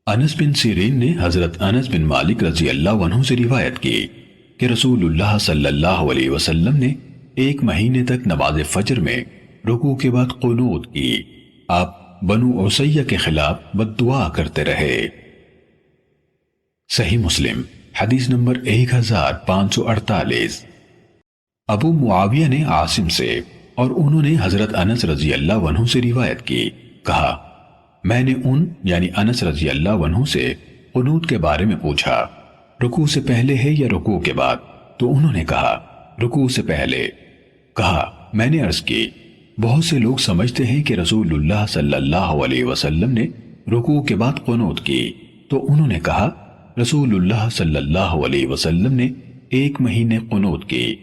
انس بن سیرین نے حضرت انس بن مالک رضی اللہ عنہ سے روایت کی کہ رسول اللہ صلی اللہ علیہ وسلم نے ایک مہینے تک نماز فجر میں رکوع کے بعد قنوت کی۔ آپ بنو عصیہ کے خلاف بد دعا کرتے رہے۔ صحیح مسلم حدیث نمبر 1548۔ ابو معاویہ نے عاصم سے اور انہوں نے حضرت انس رضی اللہ عنہ سے روایت کی، کہا میں نے یعنی انس رضی اللہ عنہ سے قنوت کے بارے میں پوچھا، رکوع سے پہلے ہے یا رکوع کے بعد؟ تو انہوں نے کہا رکوع سے پہلے۔ کہا میں نے عرض کی بہت سے لوگ سمجھتے ہیں کہ رسول اللہ صلی اللہ علیہ وسلم نے رکوع کے بعد قنوت کی، تو انہوں نے کہا رسول اللہ صلی اللہ علیہ وسلم نے ایک مہینے قنوت کی۔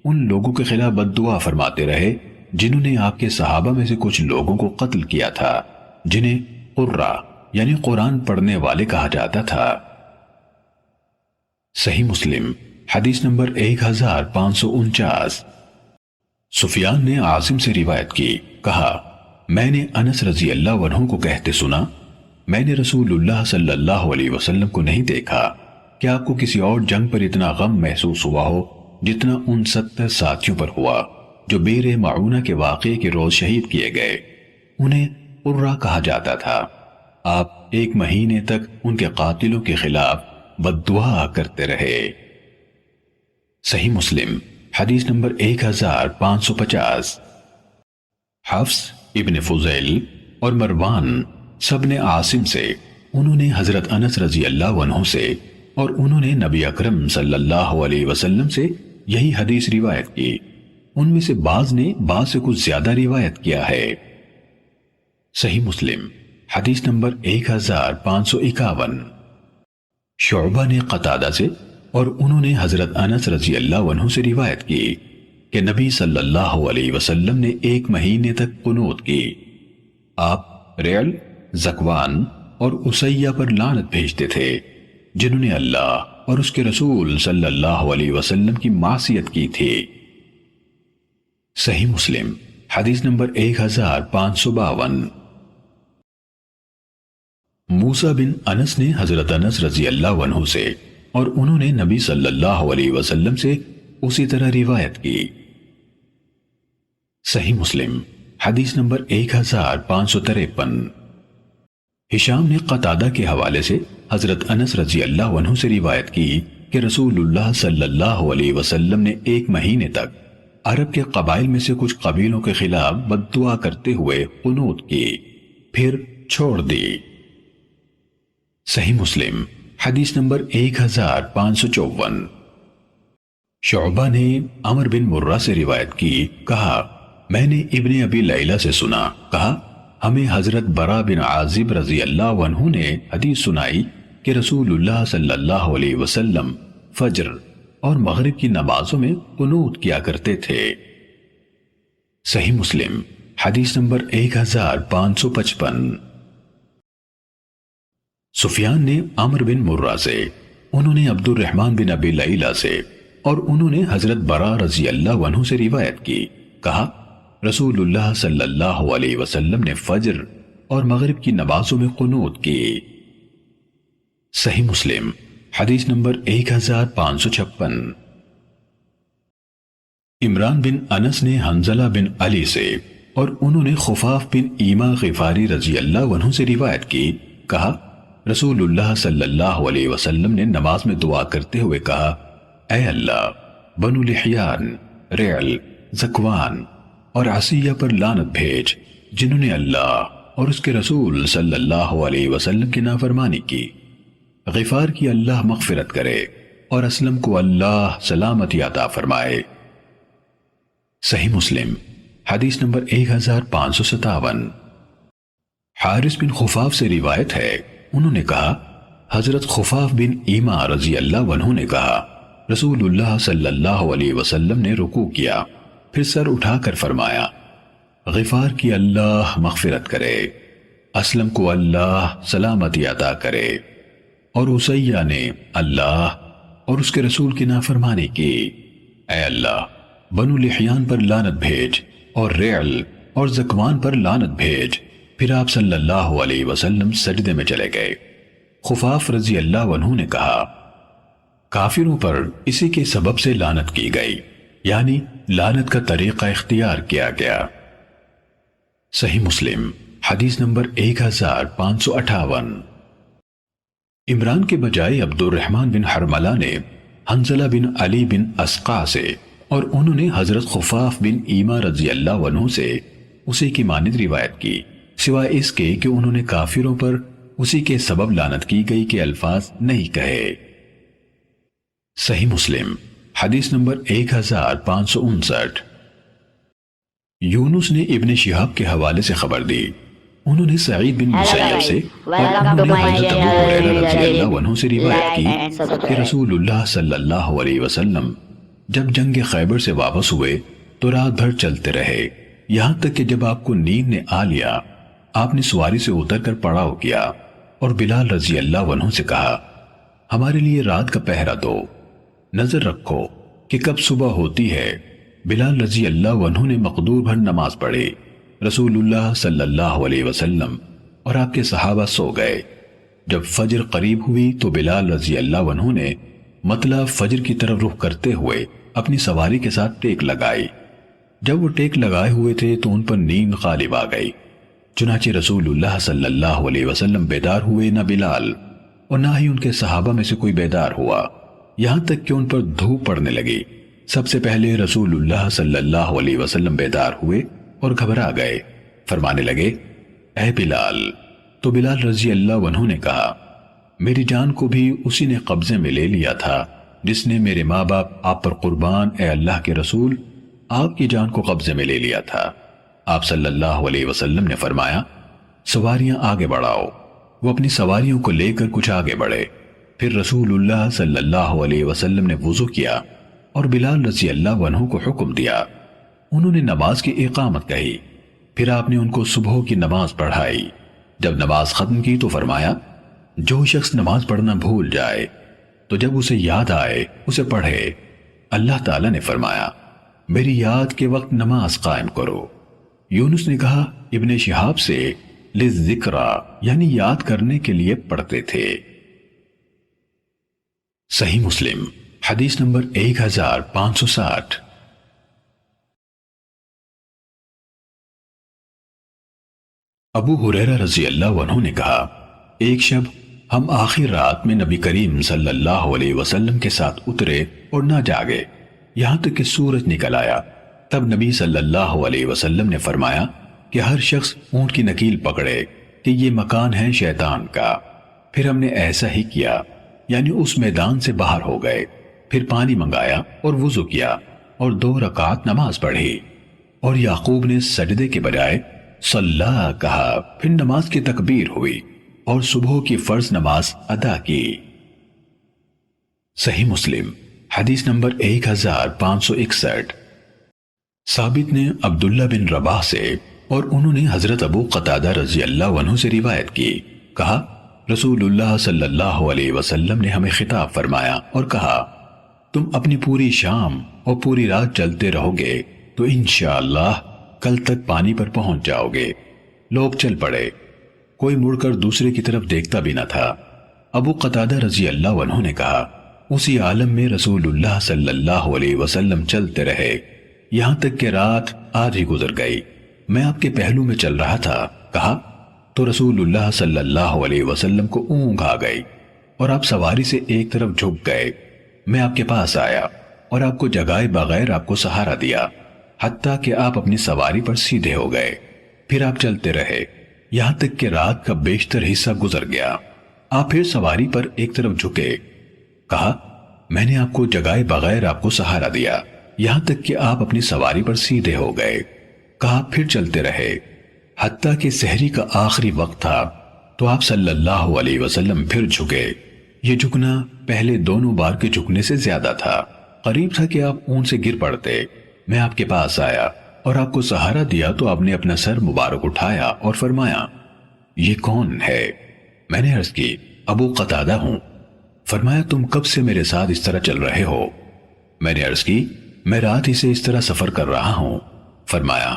ان لوگوں کے خلاف بد دعا فرماتے رہے جنہوں نے آپ کے صحابہ میں سے کچھ لوگوں کو قتل کیا تھا، جنہیں قرہ یعنی قرآن پڑھنے والے کہا جاتا تھا۔ صحیح مسلم حدیث نمبر 1549۔ سفیان نے عاصم سے روایت کی، کہا میں نے انس رضی اللہ عنہ کو کہتے سنا، میں نے رسول اللہ صلی اللہ علیہ وسلم کو نہیں دیکھا کہ آپ کو کسی اور جنگ پر اتنا غم محسوس ہوا ہو جتنا ان 70 ساتھیوں پر ہوا جو بئر معونہ کے واقعے کے روز شہید کیے گئے۔ انہیں قرہ کہا جاتا تھا۔ آپ ایک مہینے تک ان کے قاتلوں کے خلاف بد دعا کرتے رہے۔ صحیح مسلم حدیث نمبر 1550۔ حفص ابن فضیل اور مروان سب نے عاصم سے، انہوں نے حضرت انس رضی اللہ عنہ سے اور انہوں نے نبی اکرم صلی اللہ علیہ وسلم سے یہی حدیث روایت کی۔ ان میں سے بعض نے بعض سے کچھ زیادہ روایت کیا ہے۔ صحیح مسلم حدیث نمبر 1551۔ شعبہ نے قتادہ سے اور انہوں نے حضرت انس رضی اللہ عنہ سے روایت کی کہ نبی صلی اللہ علیہ وسلم نے ایک مہینے تک قنوت کی۔ آپ ریل، زکوان اور عصیہ پر لعنت بھیجتے تھے جنہوں نے اللہ اور اس کے رسول صلی اللہ علیہ وسلم کی معصیت کی تھی۔ صحیح مسلم حدیث نمبر 1552۔ موسیٰ بن انس نے حضرت انس رضی اللہ عنہ سے اور انہوں نے نبی صلی اللہ علیہ وسلم سے اسی طرح روایت کی۔ صحیح مسلم حدیث نمبر 1553۔ ہشام نے قتادہ کے حوالے سے حضرت انس رضی اللہ عنہ سے روایت کی کہ رسول اللہ صلی اللہ علیہ وسلم نے ایک مہینے تک عرب کے قبائل میں سے کچھ قبیلوں کے خلاف بد دعا کرتے ہوئے قنوت کی، پھر چھوڑ دی۔ صحیح مسلم حدیث نمبر 1554۔ شعبہ نے عمر بن مرہ سے روایت کی، کہا میں نے ابن ابی لیلہ سے سنا، کہا ہمیں حضرت برا بن عازب رضی اللہ عنہ نے حدیث سنائی کہ رسول اللہ صلی اللہ علیہ وسلم فجر اور مغرب کی نمازوں میں قنوت کیا کرتے تھے۔ صحیح مسلم حدیث نمبر 1555۔ سفیان نے عمر بن مرہ سے، انہوں نے عبد الرحمن بن ابی لیلہ سے اور انہوں نے حضرت برا رضی اللہ عنہ سے روایت کی، کہا رسول اللہ صلی اللہ علیہ وسلم نے فجر اور مغرب کی نمازوں میں قنوت کی۔ صحیح مسلم حدیث نمبر 1556۔ عمران بن انس نے حنظلہ بن علی سے اور انہوں نے خفاف بن ایما غفاری رضی اللہ عنہ سے روایت کی، کہا رسول اللہ صلی اللہ علیہ وسلم نے نماز میں دعا کرتے ہوئے کہا اے اللہ بنو لحیان، ریل، زکوان اور عصیہ پر لعنت بھیج جنہوں نے اللہ اور اس کے رسول صلی اللہ علیہ وسلم کی نافرمانی کی۔ غفار کی اللہ مغفرت کرے اور اسلم کو اللہ سلامتی عطا فرمائے۔ صحیح مسلم حدیث نمبر 1557۔ حارث بن خفاف سے روایت ہے، انہوں نے کہا حضرت خفاف بن ایما رضی اللہ عنہ نے کہا رسول اللہ صلی اللہ علیہ وسلم نے رکوع کیا، پھر سر اٹھا کر فرمایا غفار کی اللہ مغفرت کرے، اسلم کو اللہ سلامتی عطا کرے، اور اسیہ نے اللہ اور اس کے رسول کی نافرمانی کی۔ اے اللہ بنو لحیان پر لعنت بھیج اور ریعل اور زکوان پر لعنت بھیج۔ پھر آپ صلی اللہ علیہ وسلم سجدے میں چلے گئے۔ خفاف رضی اللہ عنہ نے کہا، کافروں پر اسی کے سبب سے لعنت کی گئی، یعنی لعنت کا طریقہ اختیار کیا گیا۔ صحیح مسلم حدیث نمبر 1558۔ عمران کے بجائے عبد الرحمن بن حرملہ نے حنظلہ بن علی بن اسقع سے اور انہوں نے حضرت خفاف بن ایما رضی اللہ عنہ سے اسی کی مانند روایت کی، سوائے اس کے کہ انہوں نے کافروں پر اسی کے سبب لعنت کی گئی کے الفاظ نہیں کہے۔ صحیح مسلم حدیث نمبر 1559۔ یونس نے ابن شہاب کے حوالے سے خبر دی، انہوں نے سعید بن مسیب سے اور انہوں نے حضرت ابو ہریرہ رضی اللہ عنہ سے روایت کی کہ رسول اللہ صلی اللہ علیہ وسلم جب جنگ خیبر سے واپس ہوئے تو رات بھر چلتے رہے، یہاں تک کہ جب آپ کو نیند نے آ لیا آپ نے سواری سے اتر کر پڑاؤ کیا اور بلال رضی اللہ عنہ سے کہا، ہمارے لیے رات کا پہرا دو، نظر رکھو کہ کب صبح ہوتی ہے۔ بلال رضی اللہ عنہ نے مقدور بھر نماز پڑھی، رسول اللہ صلی اللہ علیہ وسلم اور آپ کے صحابہ سو گئے۔ جب فجر قریب ہوئی تو بلال رضی اللہ عنہ نے مطلع فجر کی طرف رخ کرتے ہوئے اپنی سواری کے ساتھ ٹیک لگائی۔ جب وہ ٹیک لگائے ہوئے تھے تو ان پر نیند غالب آ گئی، چنانچہ رسول اللہ صلی اللہ علیہ وسلم بیدار ہوئے نہ بلال اور نہ ہی ان کے صحابہ میں سے کوئی بیدار ہوا، یہاں تک کہ ان پر دھوپ پڑنے لگی۔ سب سے پہلے رسول اللہ صلی اللہ علیہ وسلم بیدار ہوئے اور گھبرا گئے، فرمانے لگے، اے بلال۔ تو بلال رضی اللہ عنہ نے کہا، میری جان کو بھی اسی نے قبضے میں لے لیا تھا جس نے میرے ماں باپ آپ پر قربان، اے اللہ کے رسول، آپ کی جان کو قبضے میں لے لیا تھا۔ آپ صلی اللہ علیہ وسلم نے فرمایا، سواریاں آگے بڑھاؤ۔ وہ اپنی سواریوں کو لے کر کچھ آگے بڑھے، پھر رسول اللہ صلی اللہ علیہ وسلم نے وضو کیا اور بلال رضی اللہ عنہ کو حکم دیا۔ انہوں نے نماز کی اقامت کہی، پھر آپ نے ان کو صبح کی نماز پڑھائی۔ جب نماز ختم کی تو فرمایا، جو شخص نماز پڑھنا بھول جائے تو جب اسے یاد آئے اسے پڑھے۔ اللہ تعالیٰ نے فرمایا، میری یاد کے وقت نماز قائم کرو۔ یونس نے کہا، ابن شہاب سے للذکرى یعنی یاد کرنے کے لیے پڑھتے تھے۔ صحیح مسلم حدیث نمبر 1560۔ ابو ہریرہ رضی اللہ عنہ نے کہا، ایک شب ہم آخر رات میں نبی کریم صلی اللہ علیہ وسلم کے ساتھ اترے اور نہ جاگے یہاں تک کہ سورج نکل آیا۔ تب نبی صلی اللہ علیہ وسلم نے فرمایا کہ ہر شخص اونٹ کی نکیل پکڑے کہ یہ مکان ہے شیطان کا۔ پھر ہم نے ایسا ہی کیا، یعنی اس میدان سے باہر ہو گئے، پھر پانی منگایا اور وضو کیا اور 2 رکعت نماز پڑھی، اور یعقوب نے سجدے کے بجائے صلی کہا، پھر نماز کی تکبیر ہوئی اور صبح کی فرض نماز ادا کی۔ صحیح مسلم حدیث نمبر 1561۔ ثابت نے عبداللہ بن رباح سے اور انہوں نے حضرت ابو قتادہ رضی اللہ عنہ سے روایت کی، کہا رسول اللہ صلی اللہ علیہ وسلم نے ہمیں خطاب فرمایا اور کہا، تم اپنی پوری شام اور پوری رات چلتے رہو گے تو انشاءاللہ کل تک پانی پر پہنچ جاؤ گے۔ لوگ چل پڑے، کوئی مڑ کر دوسرے کی طرف دیکھتا بھی نہ تھا۔ ابو قتادہ رضی اللہ عنہ نے کہا، اسی عالم میں رسول اللہ صلی اللہ علیہ وسلم چلتے رہے یہاں تک کہ رات آدھی گزر گئی۔ میں آپ کے پہلو میں چل رہا تھا، کہا تو رسول اللہ صلی اللہ علیہ وسلم کو اونگ آ گئی اور آپ سواری سے ایک طرف جھک گئے۔ میں آپ کے پاس آیا اور آپ کو جگائے بغیر آپ کو سہارا دیا حتیٰ کہ آپ اپنی سواری پر سیدھے ہو گئے۔ پھر آپ چلتے رہے یہاں تک کہ رات کا بیشتر حصہ گزر گیا۔ آپ پھر سواری پر ایک طرف جھکے، کہا میں نے آپ کو جگائے بغیر آپ کو سہارا دیا یہاں تک کہ آپ اپنی سواری پر سیدھے ہو گئے۔ کہا پھر چلتے رہے حتیٰ کہ سحری کا آخری وقت تھا تو آپ صلی اللہ علیہ وسلم پھر جھکے۔ یہ جھکنا پہلے دونوں بار کے جھکنے سے زیادہ تھا، قریب تھا کہ آپ اون سے گر پڑتے۔ میں آپ کے پاس آیا اور آپ کو سہارا دیا تو آپ نے اپنا سر مبارک اٹھایا اور فرمایا یہ کون ہے؟ میں نے عرض کی ابو قتادہ ہوں۔ فرمایا تم کب سے میرے ساتھ اس طرح چل رہے ہو؟ میں نے عرض کی میں رات ہی سے اس طرح سفر کر رہا ہوں۔ فرمایا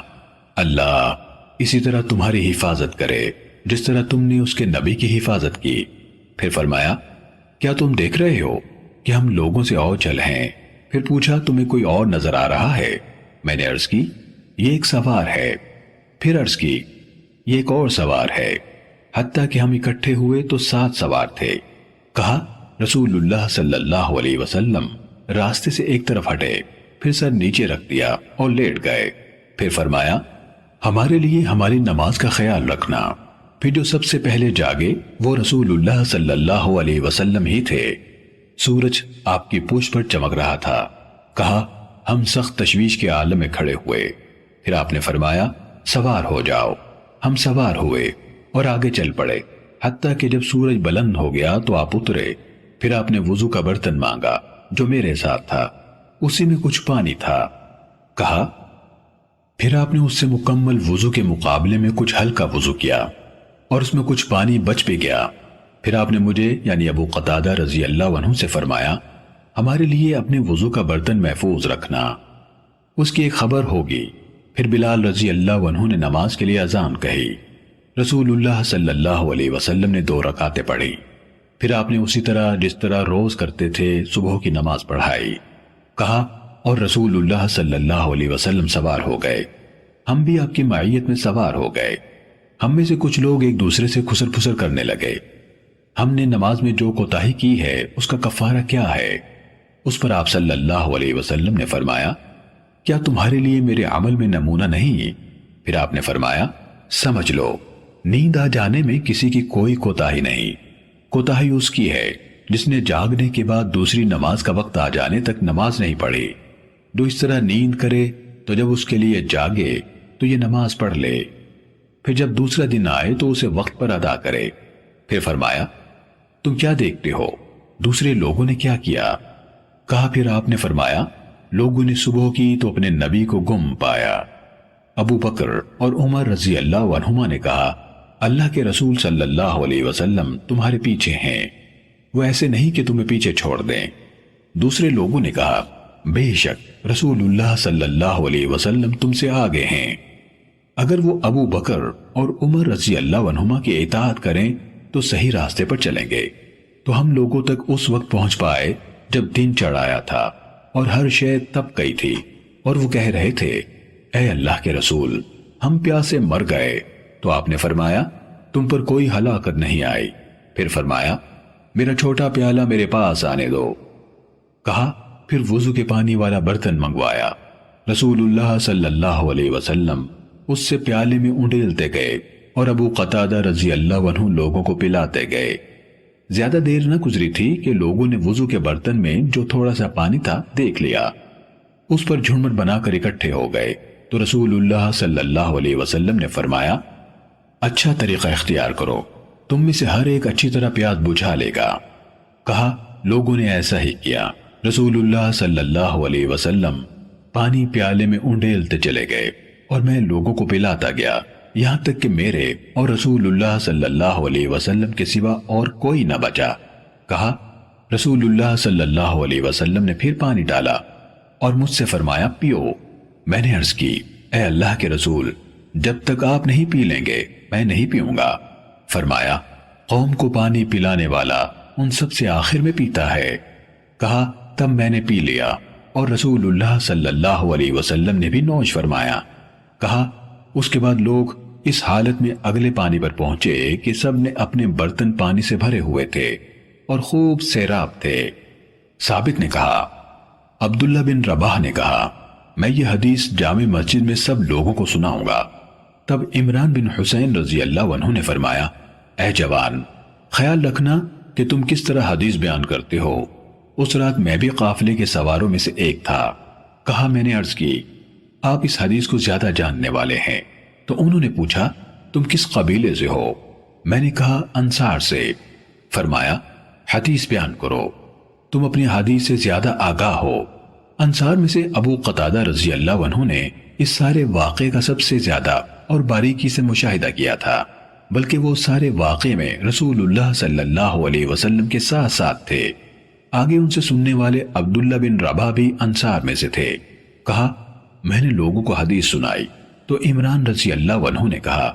اللہ اسی طرح تمہاری حفاظت کرے جس طرح تم نے اس کے نبی کی حفاظت کی۔ پھر فرمایا کیا تم دیکھ رہے ہو کہ ہم لوگوں سے اوجھل ہیں؟ پھر پوچھا تمہیں کوئی اور نظر آ رہا ہے؟ میں نے عرض کی یہ ایک سوار ہے۔ پھر عرض کی یہ ایک اور سوار ہے۔ حتیٰ کہ ہم اکٹھے ہوئے تو 7 سوار تھے۔ کہا رسول اللہ صلی اللہ علیہ وسلم راستے سے ایک طرف ہٹے، پھر سر نیچے رکھ دیا اور لیٹ گئے۔ پھر فرمایا ہمارے لیے ہماری نماز کا خیال رکھنا۔ پھر جو سب سے پہلے جاگے وہ رسول اللہ صلی اللہ علیہ وسلم ہی تھے۔ سورج آپ کی پوچھ پر چمک رہا تھا۔ کہا ہم سخت تشویش کے عالم میں کھڑے ہوئے۔ پھر آپ نے فرمایا سوار ہو جاؤ۔ ہم سوار ہوئے اور آگے چل پڑے، حتیٰ کہ جب سورج بلند ہو گیا تو آپ اترے۔ پھر آپ نے وضو کا برتن مانگا جو میرے ساتھ تھا، اسی میں کچھ پانی تھا۔ کہا پھر آپ نے اس سے مکمل وضو کے مقابلے میں کچھ ہلکا وضو کیا اور اس میں کچھ پانی بچ بھی گیا۔ پھر آپ نے مجھے یعنی ابو قتادہ رضی اللہ عنہ سے فرمایا ہمارے لیے اپنے وضو کا برتن محفوظ رکھنا، اس کی ایک خبر ہوگی۔ پھر بلال رضی اللہ عنہ نے نماز کے لیے اذان کہی۔ رسول اللہ صلی اللہ علیہ وسلم نے 2 رکعتیں پڑھی۔ پھر آپ نے اسی طرح جس طرح روز کرتے تھے صبح کی نماز پڑھائی۔ کہا اور رسول اللہ صلی اللہ علیہ وسلم سوار ہو گئے، ہم بھی آپ کی معیت میں سوار ہو گئے۔ ہم میں سے کچھ لوگ ایک دوسرے سے خسر پھسر کرنے لگے، ہم نے نماز میں جو کوتاہی کی ہے اس کا کفارہ کیا ہے؟ اس پر آپ صلی اللہ علیہ وسلم نے فرمایا کیا تمہارے لیے میرے عمل میں نمونہ نہیں؟ پھر آپ نے فرمایا سمجھ لو نیند آ جانے میں کسی کی کوئی کوتاہی نہیں، کوتاہی اس کی ہے جس نے جاگنے کے بعد دوسری نماز کا وقت آ جانے تک نماز نہیں پڑھی۔ جو اس طرح نیند کرے تو جب اس کے لیے جاگے تو یہ نماز پڑھ لے، پھر جب دوسرا دن آئے تو اسے وقت پر ادا کرے۔ پھر فرمایا تم کیا دیکھتے ہو دوسرے لوگوں نے کیا کیا؟ کہا پھر آپ نے فرمایا لوگوں نے صبح کی تو اپنے نبی کو گم پایا۔ ابو بکر اور عمر رضی اللہ عنہما نے کہا اللہ کے رسول صلی اللہ علیہ وسلم تمہارے پیچھے ہیں، وہ ایسے نہیں کہ تمہیں پیچھے چھوڑ دیں۔ دوسرے لوگوں نے کہا بے شک رسول اللہ صلی اللہ علیہ وسلم تم سے آگے ہیں، اگر وہ ابو بکر اور عمر رضی اللہ عنہما کی اطاعت کریں تو صحیح راستے پر چلیں گے۔ تو ہم لوگوں تک اس وقت پہنچ پائے جب دن چڑھ آیا تھا اور ہر شے تپ گئی تھی، اور وہ کہہ رہے تھے اے اللہ کے رسول ہم پیاسے مر گئے۔ تو آپ نے فرمایا تم پر کوئی ہلاکت نہیں آئی۔ پھر فرمایا میرا چھوٹا پیالہ میرے پاس آنے دو۔ کہا پھر وضو کے پانی والا برتن منگوایا۔ رسول اللہ صلی اللہ علیہ وسلم اس سے پیالے میں اونڈیلتے گئے اور ابو قتادہ رضی اللہ عنہ لوگوں کو پلاتے گئے۔ زیادہ دیر نہ گزری تھی کہ لوگوں نے وضو کے برتن میں جو تھوڑا سا پانی تھا دیکھ لیا، اس پر جھنمٹ بنا کر اکٹھے ہو گئے۔ تو رسول اللہ صلی اللہ علیہ وسلم نے فرمایا اچھا طریقہ اختیار کرو، تم میں سے ہر ایک اچھی طرح پیاس بجھا لے گا۔ کہا لوگوں نے ایسا ہی کیا۔ رسول اللہ صلی اللہ علیہ وسلم پانی پیالے میں اونڈیلتے چلے گئے اور میں لوگوں کو پلاتا گیا، یہاں تک کہ میرے اور رسول اللہ صلی اللہ علیہ وسلم کے سوا اور کوئی نہ بچا۔ کہا رسول اللہ صلی اللہ علیہ وسلم نے پھر پانی ڈالا اور مجھ سے فرمایا پیو۔ میں نے عرض کی اے اللہ کے رسول جب تک آپ نہیں پی لیں گے میں نہیں پیوں گا۔ فرمایا قوم کو پانی پلانے والا ان سب سے آخر میں پیتا ہے۔ کہا تب میں نے پی لیا اور رسول اللہ صلی اللہ علیہ وسلم نے بھی نوش فرمایا۔ کہا اس کے بعد لوگ اس حالت میں اگلے پانی پر پہنچے کہ سب نے اپنے برتن پانی سے بھرے ہوئے تھے اور خوب سیراب تھے۔ ثابت نے کہا عبداللہ بن رباح نے کہا میں یہ حدیث جامع مسجد میں سب لوگوں کو سناؤں گا۔ تب عمران بن حسین رضی اللہ عنہ نے فرمایا اے جوان خیال رکھنا کہ تم کس طرح حدیث بیان کرتے ہو۔ اس رات میں بھی قافلے کے سواروں میں سے ایک تھا۔ کہا میں نے عرض کی آپ اس حدیث کو زیادہ جاننے والے ہیں، تو انہوں نے پوچھا تم کس قبیلے سے ہو؟ میں نے کہا انصار سے۔ فرمایا حدیث بیان کرو، تم اپنی حدیث سے زیادہ آگاہ ہو۔ انصار میں سے ابو قتادہ رضی اللہ عنہ نے اس سارے واقعے کا سب سے زیادہ اور باریکی سے مشاہدہ کیا تھا، بلکہ وہ سارے واقعے میں رسول اللہ صلی اللہ علیہ وسلم کے ساتھ ساتھ تھے۔ آگے ان سے سننے والے عبداللہ بن رباح بھی انصار میں سے تھے۔ کہا میں نے لوگوں کو حدیث سنائی تو عمران رضی اللہ عنہ نے کہا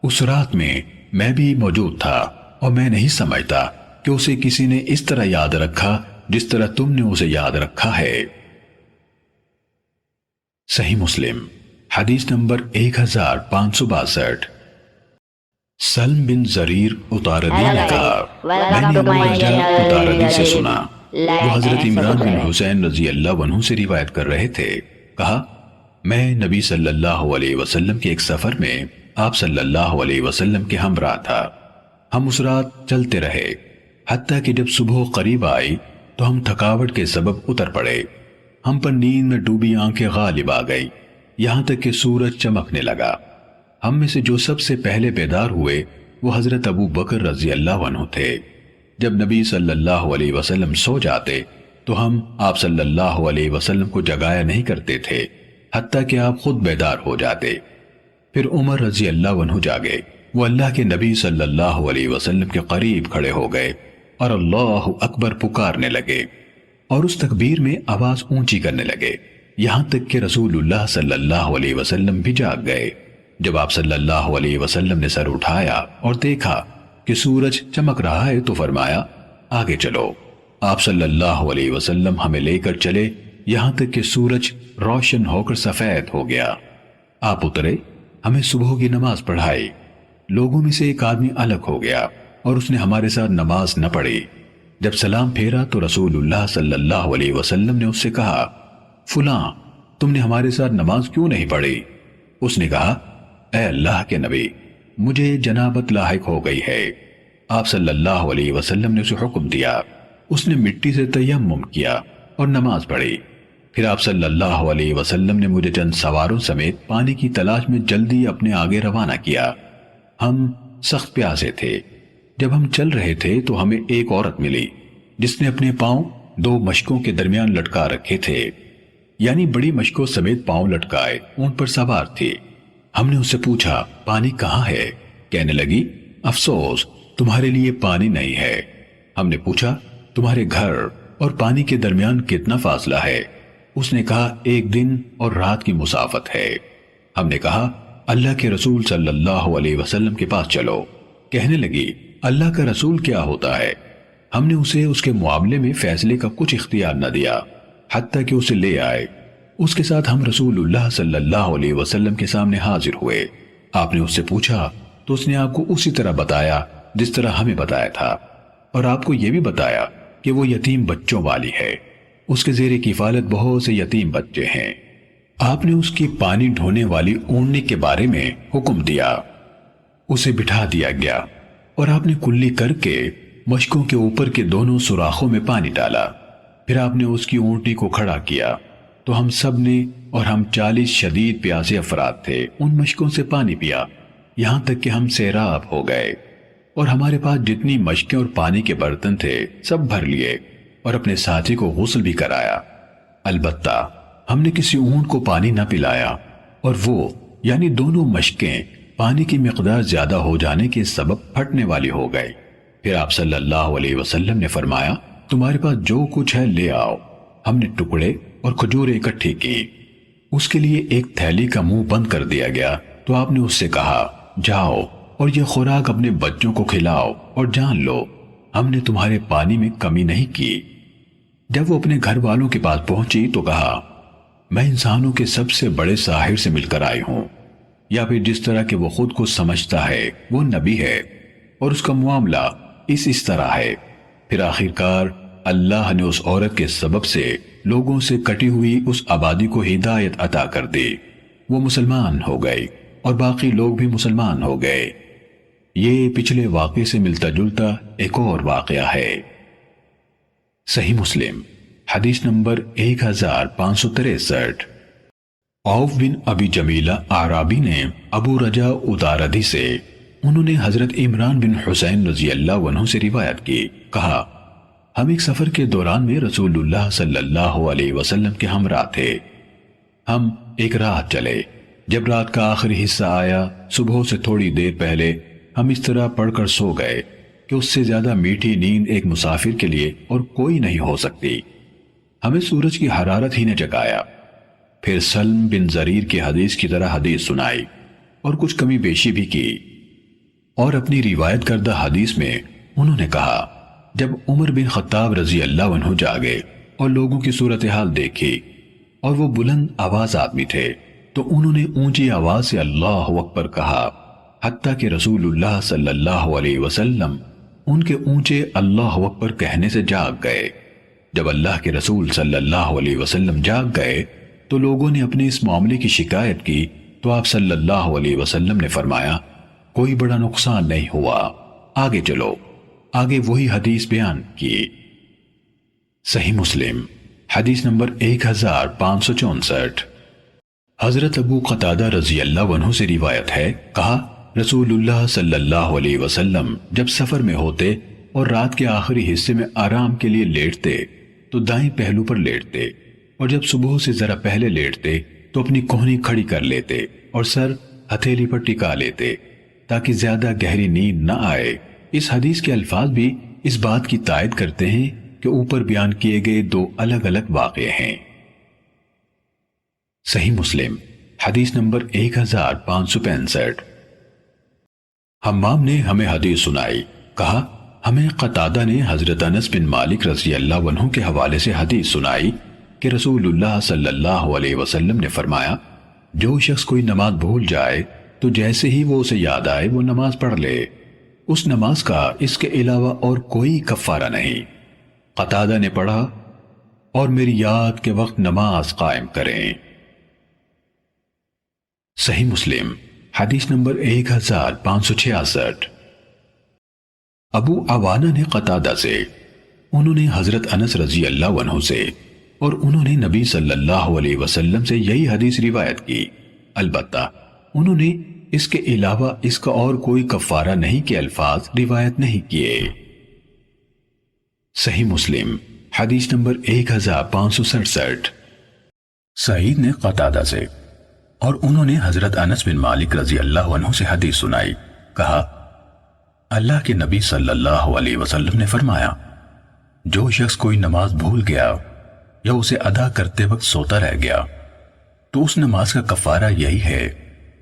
اس رات میں بھی موجود تھا اور میں نہیں سمجھتا کہ اسے کسی نے اس طرح یاد رکھا جس طرح تم نے اسے یاد رکھا ہے۔ صحیح مسلم حدیث نمبر 1562۔ سلم بن زریر اتاردی نے کہا میں نے ابو رجا اتاردی سے سنا، وہ حضرت عمران بن حسین رضی اللہ عنہ سے روایت کر رہے تھے۔ کہا میں نبی صلی اللہ علیہ وسلم کے ایک سفر میں آپ صلی اللہ علیہ وسلم کے ہمراہ تھا۔ ہم اس رات چلتے رہے حتیٰ کہ جب صبح قریب آئی تو ہم تھکاوٹ کے سبب اتر پڑے۔ ہم پر نیند میں ڈوبی آنکھیں غالب آ گئی، یہاں تک کہ سورج چمکنے لگا۔ ہم میں سے جو سب سے پہلے بیدار ہوئے وہ حضرت ابو بکر رضی اللہ عنہ تھے۔ جب نبی صلی اللہ علیہ وسلم سو جاتے تو ہم آپ صلی اللہ علیہ وسلم کو جگایا نہیں کرتے تھے حتیٰ کہ آپ خود بیدار ہو جاتے۔ پھر عمر رضی اللہ عنہ جاگے، وہ اللہ کے نبی صلی اللہ علیہ وسلم کے قریب کھڑے ہو گئے اور اللہ اکبر پکارنے لگے اور اس تکبیر میں آواز اونچی کرنے لگے، یہاں تک کہ رسول اللہ صلی اللہ علیہ وسلم بھی جاگ گئے۔ جب آپ صلی اللہ علیہ وسلم نے سر اٹھایا اور دیکھا کہ سورج چمک رہا ہے تو فرمایا آگے چلو۔ آپ صلی اللہ علیہ وسلم ہمیں لے کر چلے یہاں تک کہ سورج روشن ہو کر سفید ہو گیا۔ آپ اترے، ہمیں صبح کی نماز پڑھائی۔ لوگوں میں سے ایک آدمی الگ ہو گیا اور اس نے ہمارے ساتھ نماز نہ پڑھی۔ جب سلام پھیرا تو رسول اللہ صلی اللہ علیہ وسلم نے اس سے کہا فلاں تم نے ہمارے ساتھ نماز کیوں نہیں پڑھی؟ اس نے کہا اے اللہ کے نبی مجھے جنابت لاحق ہو گئی ہے۔ آپ صلی اللہ علیہ وسلم نے اسے حکم دیا، اس نے مٹی سے تیمم کیا اور نماز پڑھی۔ پھر آپ صلی اللہ علیہ وسلم نے مجھے چند سواروں سمیت پانی کی تلاش میں جلدی اپنے آگے روانہ کیا۔ ہم سخت پیاسے تھے۔ جب ہم چل رہے تھے تو ہمیں ایک عورت ملی جس نے اپنے پاؤں دو مشکوں کے درمیان لٹکا رکھے تھے، یعنی بڑی مشکوں سمیت پاؤں لٹکائے اون پر سوار تھی۔ ہم نے اس سے پوچھا پانی کہاں ہے؟ کہنے لگی افسوس تمہارے لیے پانی نہیں ہے۔ ہم نے پوچھا تمہارے گھر اور پانی کے درمیان کتنا فاصلہ ہے؟ اس نے کہا ایک دن اور رات کی مسافت ہے۔ ہم نے کہا اللہ کے رسول صلی اللہ علیہ وسلم کے پاس چلو۔ کہنے لگی اللہ کا رسول کیا ہوتا ہے؟ ہم نے اسے اس کے معاملے میں فیصلے کا کچھ اختیار نہ دیا حتیٰ کہ اسے لے آئے۔ اس کے ساتھ ہم رسول اللہ صلی اللہ علیہ وسلم کے سامنے حاضر ہوئے۔ آپ نے اس سے پوچھا تو اس نے آپ کو اسی طرح بتایا جس طرح ہمیں بتایا تھا، اور آپ کو یہ بھی بتایا کہ وہ یتیم بچوں والی ہے، اس کے زیر کفالت بہت سے یتیم بچے ہیں۔ آپ نے اس کی پانی ڈھونے والی اونٹنی کے بارے میں حکم دیا، اسے بٹھا دیا گیا اور آپ نے کلی کر کے مشکوں کے اوپر کے دونوں سوراخوں میں پانی ڈالا۔ پھر آپ نے اس کی اونٹنی کو کھڑا کیا تو ہم سب نے اور ہم 40 شدید پیاسے افراد تھے ان مشکوں سے پانی پیا، یہاں تک کہ ہم سیراب ہو گئے، اور ہمارے پاس جتنی مشکیں اور پانی کے برتن تھے سب بھر لیے اور اپنے ساتھی کو غسل بھی کرایا۔ البتہ ہم نے کسی اونٹ کو پانی نہ پلایا، اور وہ یعنی دونوں مشکیں پانی کی مقدار زیادہ ہو جانے کے سبب پھٹنے والی ہو گئی۔ پھر آپ صلی اللہ علیہ وسلم نے فرمایا تمہارے پاس جو کچھ ہے لے آؤ۔ ہم نے ٹکڑے اور کھجوریں اکٹھی کی۔ اس کے لیے ایک تھیلی کا منہ بند کر دیا گیا تو آپ نے اس سے کہا جاؤ اور یہ خوراک اپنے بچوں کو کھلاؤ اور جان لو ہم نے تمہارے پانی میں کمی نہیں کی۔ جب وہ اپنے گھر والوں کے پاس پہنچی تو کہا میں انسانوں کے سب سے بڑے ساحر سے مل کر آئی ہوں، یا پھر جس طرح کہ وہ خود کو سمجھتا ہے وہ نبی ہے، اور اس کا معاملہ اس طرح ہے۔ پھر آخرکار اللہ نے اس عورت کے سبب سے لوگوں سے کٹی ہوئی اس آبادی کو ہدایت عطا کر دی، وہ مسلمان ہو گئے اور باقی لوگ بھی مسلمان ہو گئے۔ یہ پچھلے واقعے سے ملتا جلتا ایک اور واقعہ ہے۔ صحیح مسلم حدیث نمبر 1563۔ عوف بن ابی جمیلہ اعرابی نے ابو رجا اداردی سے، انہوں نے حضرت عمران بن حسین رضی اللہ عنہ سے روایت کی، کہا ہم ایک سفر کے دوران میں رسول اللہ صلی اللہ علیہ وسلم کے ہمراہ تھے۔ ہم ایک رات چلے۔ جب رات کا آخری حصہ آیا، صبح سے تھوڑی دیر پہلے ہم اس طرح پڑھ کر سو گئے کہ اس سے زیادہ میٹھی نیند ایک مسافر کے لیے اور کوئی نہیں ہو سکتی۔ ہمیں سورج کی حرارت ہی نے جگایا۔ پھر سلم بن زریر کی حدیث کی طرح حدیث سنائی اور کچھ کمی بیشی بھی کی، اور اپنی روایت کردہ حدیث میں انہوں نے کہا، جب عمر بن خطاب رضی اللہ عنہ جاگے اور لوگوں کی صورتحال دیکھی اور وہ بلند آواز آدمی تھے تو انہوں نے اونچی آواز سے اللہ اکبر کہا، حتیٰ کہ رسول اللہ صلی اللہ علیہ وسلم ان کے اونچے اللہ اکبر کہنے سے جاگ گئے۔ جب اللہ کے رسول صلی اللہ علیہ وسلم جاگ گئے تو لوگوں نے اپنے اس معاملے کی شکایت کی تو آپ صلی اللہ علیہ وسلم نے فرمایا، کوئی بڑا نقصان نہیں ہوا، آگے چلو۔ آگے وہی حدیث بیان کی۔ صحیح مسلم حدیث نمبر 1564۔ حضرت ابو قتادہ رضی اللہ عنہ سے روایت ہے، کہا رسول اللہ صلی اللہ علیہ وسلم جب سفر میں ہوتے اور رات کے آخری حصے میں آرام کے لیے لیٹتے تو دائیں پہلو پر لیٹتے، اور جب صبح سے ذرا پہلے لیٹتے تو اپنی کوہنی کھڑی کر لیتے اور سر ہتھیلی پر ٹکا لیتے تاکہ زیادہ گہری نیند نہ آئے۔ اس حدیث کے الفاظ بھی اس بات کی تائید کرتے ہیں کہ اوپر بیان کیے گئے دو الگ الگ واقعے ہیں۔ صحیح مسلم حدیث نمبر 1565۔ حمام نے ہمیں حدیث سنائی، کہا ہمیں قتادہ نے حضرت انس بن مالک رضی اللہ عنہ کے حوالے سے حدیث سنائی کہ رسول اللہ صلی اللہ علیہ وسلم نے فرمایا، جو شخص کوئی نماز بھول جائے تو جیسے ہی وہ اسے یاد آئے وہ نماز پڑھ لے، اس نماز کا اس کے علاوہ اور کوئی کفارہ نہیں۔ قتادہ نے پڑھا، اور میری یاد کے وقت نماز قائم کریں۔ صحیح مسلم حدیث نمبر 1566۔ ابو عوانہ نے قتادہ سے، انہوں نے حضرت انس رضی اللہ عنہ سے، اور انہوں نے نبی صلی اللہ علیہ وسلم سے یہی حدیث روایت کی، البتہ انہوں نے اس کے علاوہ اس کا اور کوئی کفارہ نہیں کے الفاظ روایت نہیں کیے۔ صحیح مسلم حدیث نمبر 1567۔ سعید نے قتادہ سے، اور انہوں نے حضرت انس بن مالک رضی اللہ عنہ سے حدیث سنائی، کہا اللہ کے نبی صلی اللہ علیہ وسلم نے فرمایا، جو شخص کوئی نماز بھول گیا یا اسے ادا کرتے وقت سوتا رہ گیا تو اس نماز کا کفارہ یہی ہے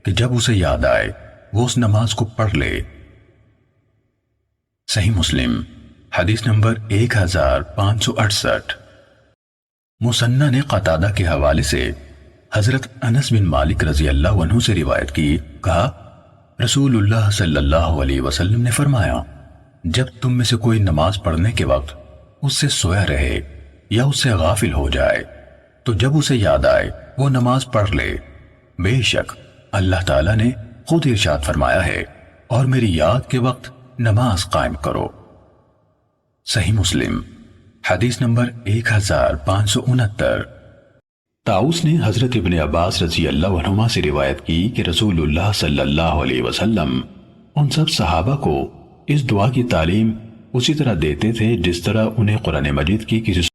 کہ جب اسے یاد آئے وہ اس نماز کو پڑھ لے۔ صحیح مسلم حدیث نمبر 1568۔ مسنہ نے قتادہ کے حوالے سے حضرت انس بن مالک رضی اللہ عنہ سے روایت کی، کہا رسول اللہ صلی اللہ علیہ وسلم نے فرمایا، جب تم میں سے کوئی نماز پڑھنے کے وقت اس سے سویا رہے یا اس سے غافل ہو جائے تو جب اسے یاد آئے وہ نماز پڑھ لے، بے شک اللہ تعالیٰ نے خود ارشاد فرمایا ہے، اور میری یاد کے وقت نماز قائم کرو۔ صحیح مسلم حدیث نمبر 1569۔ طاؤس نے حضرت ابن عباس رضی اللہ عنہما سے روایت کی کہ رسول اللہ صلی اللہ علیہ وسلم ان سب صحابہ کو اس دعا کی تعلیم اسی طرح دیتے تھے جس طرح انہیں قرآن مجید کی کسی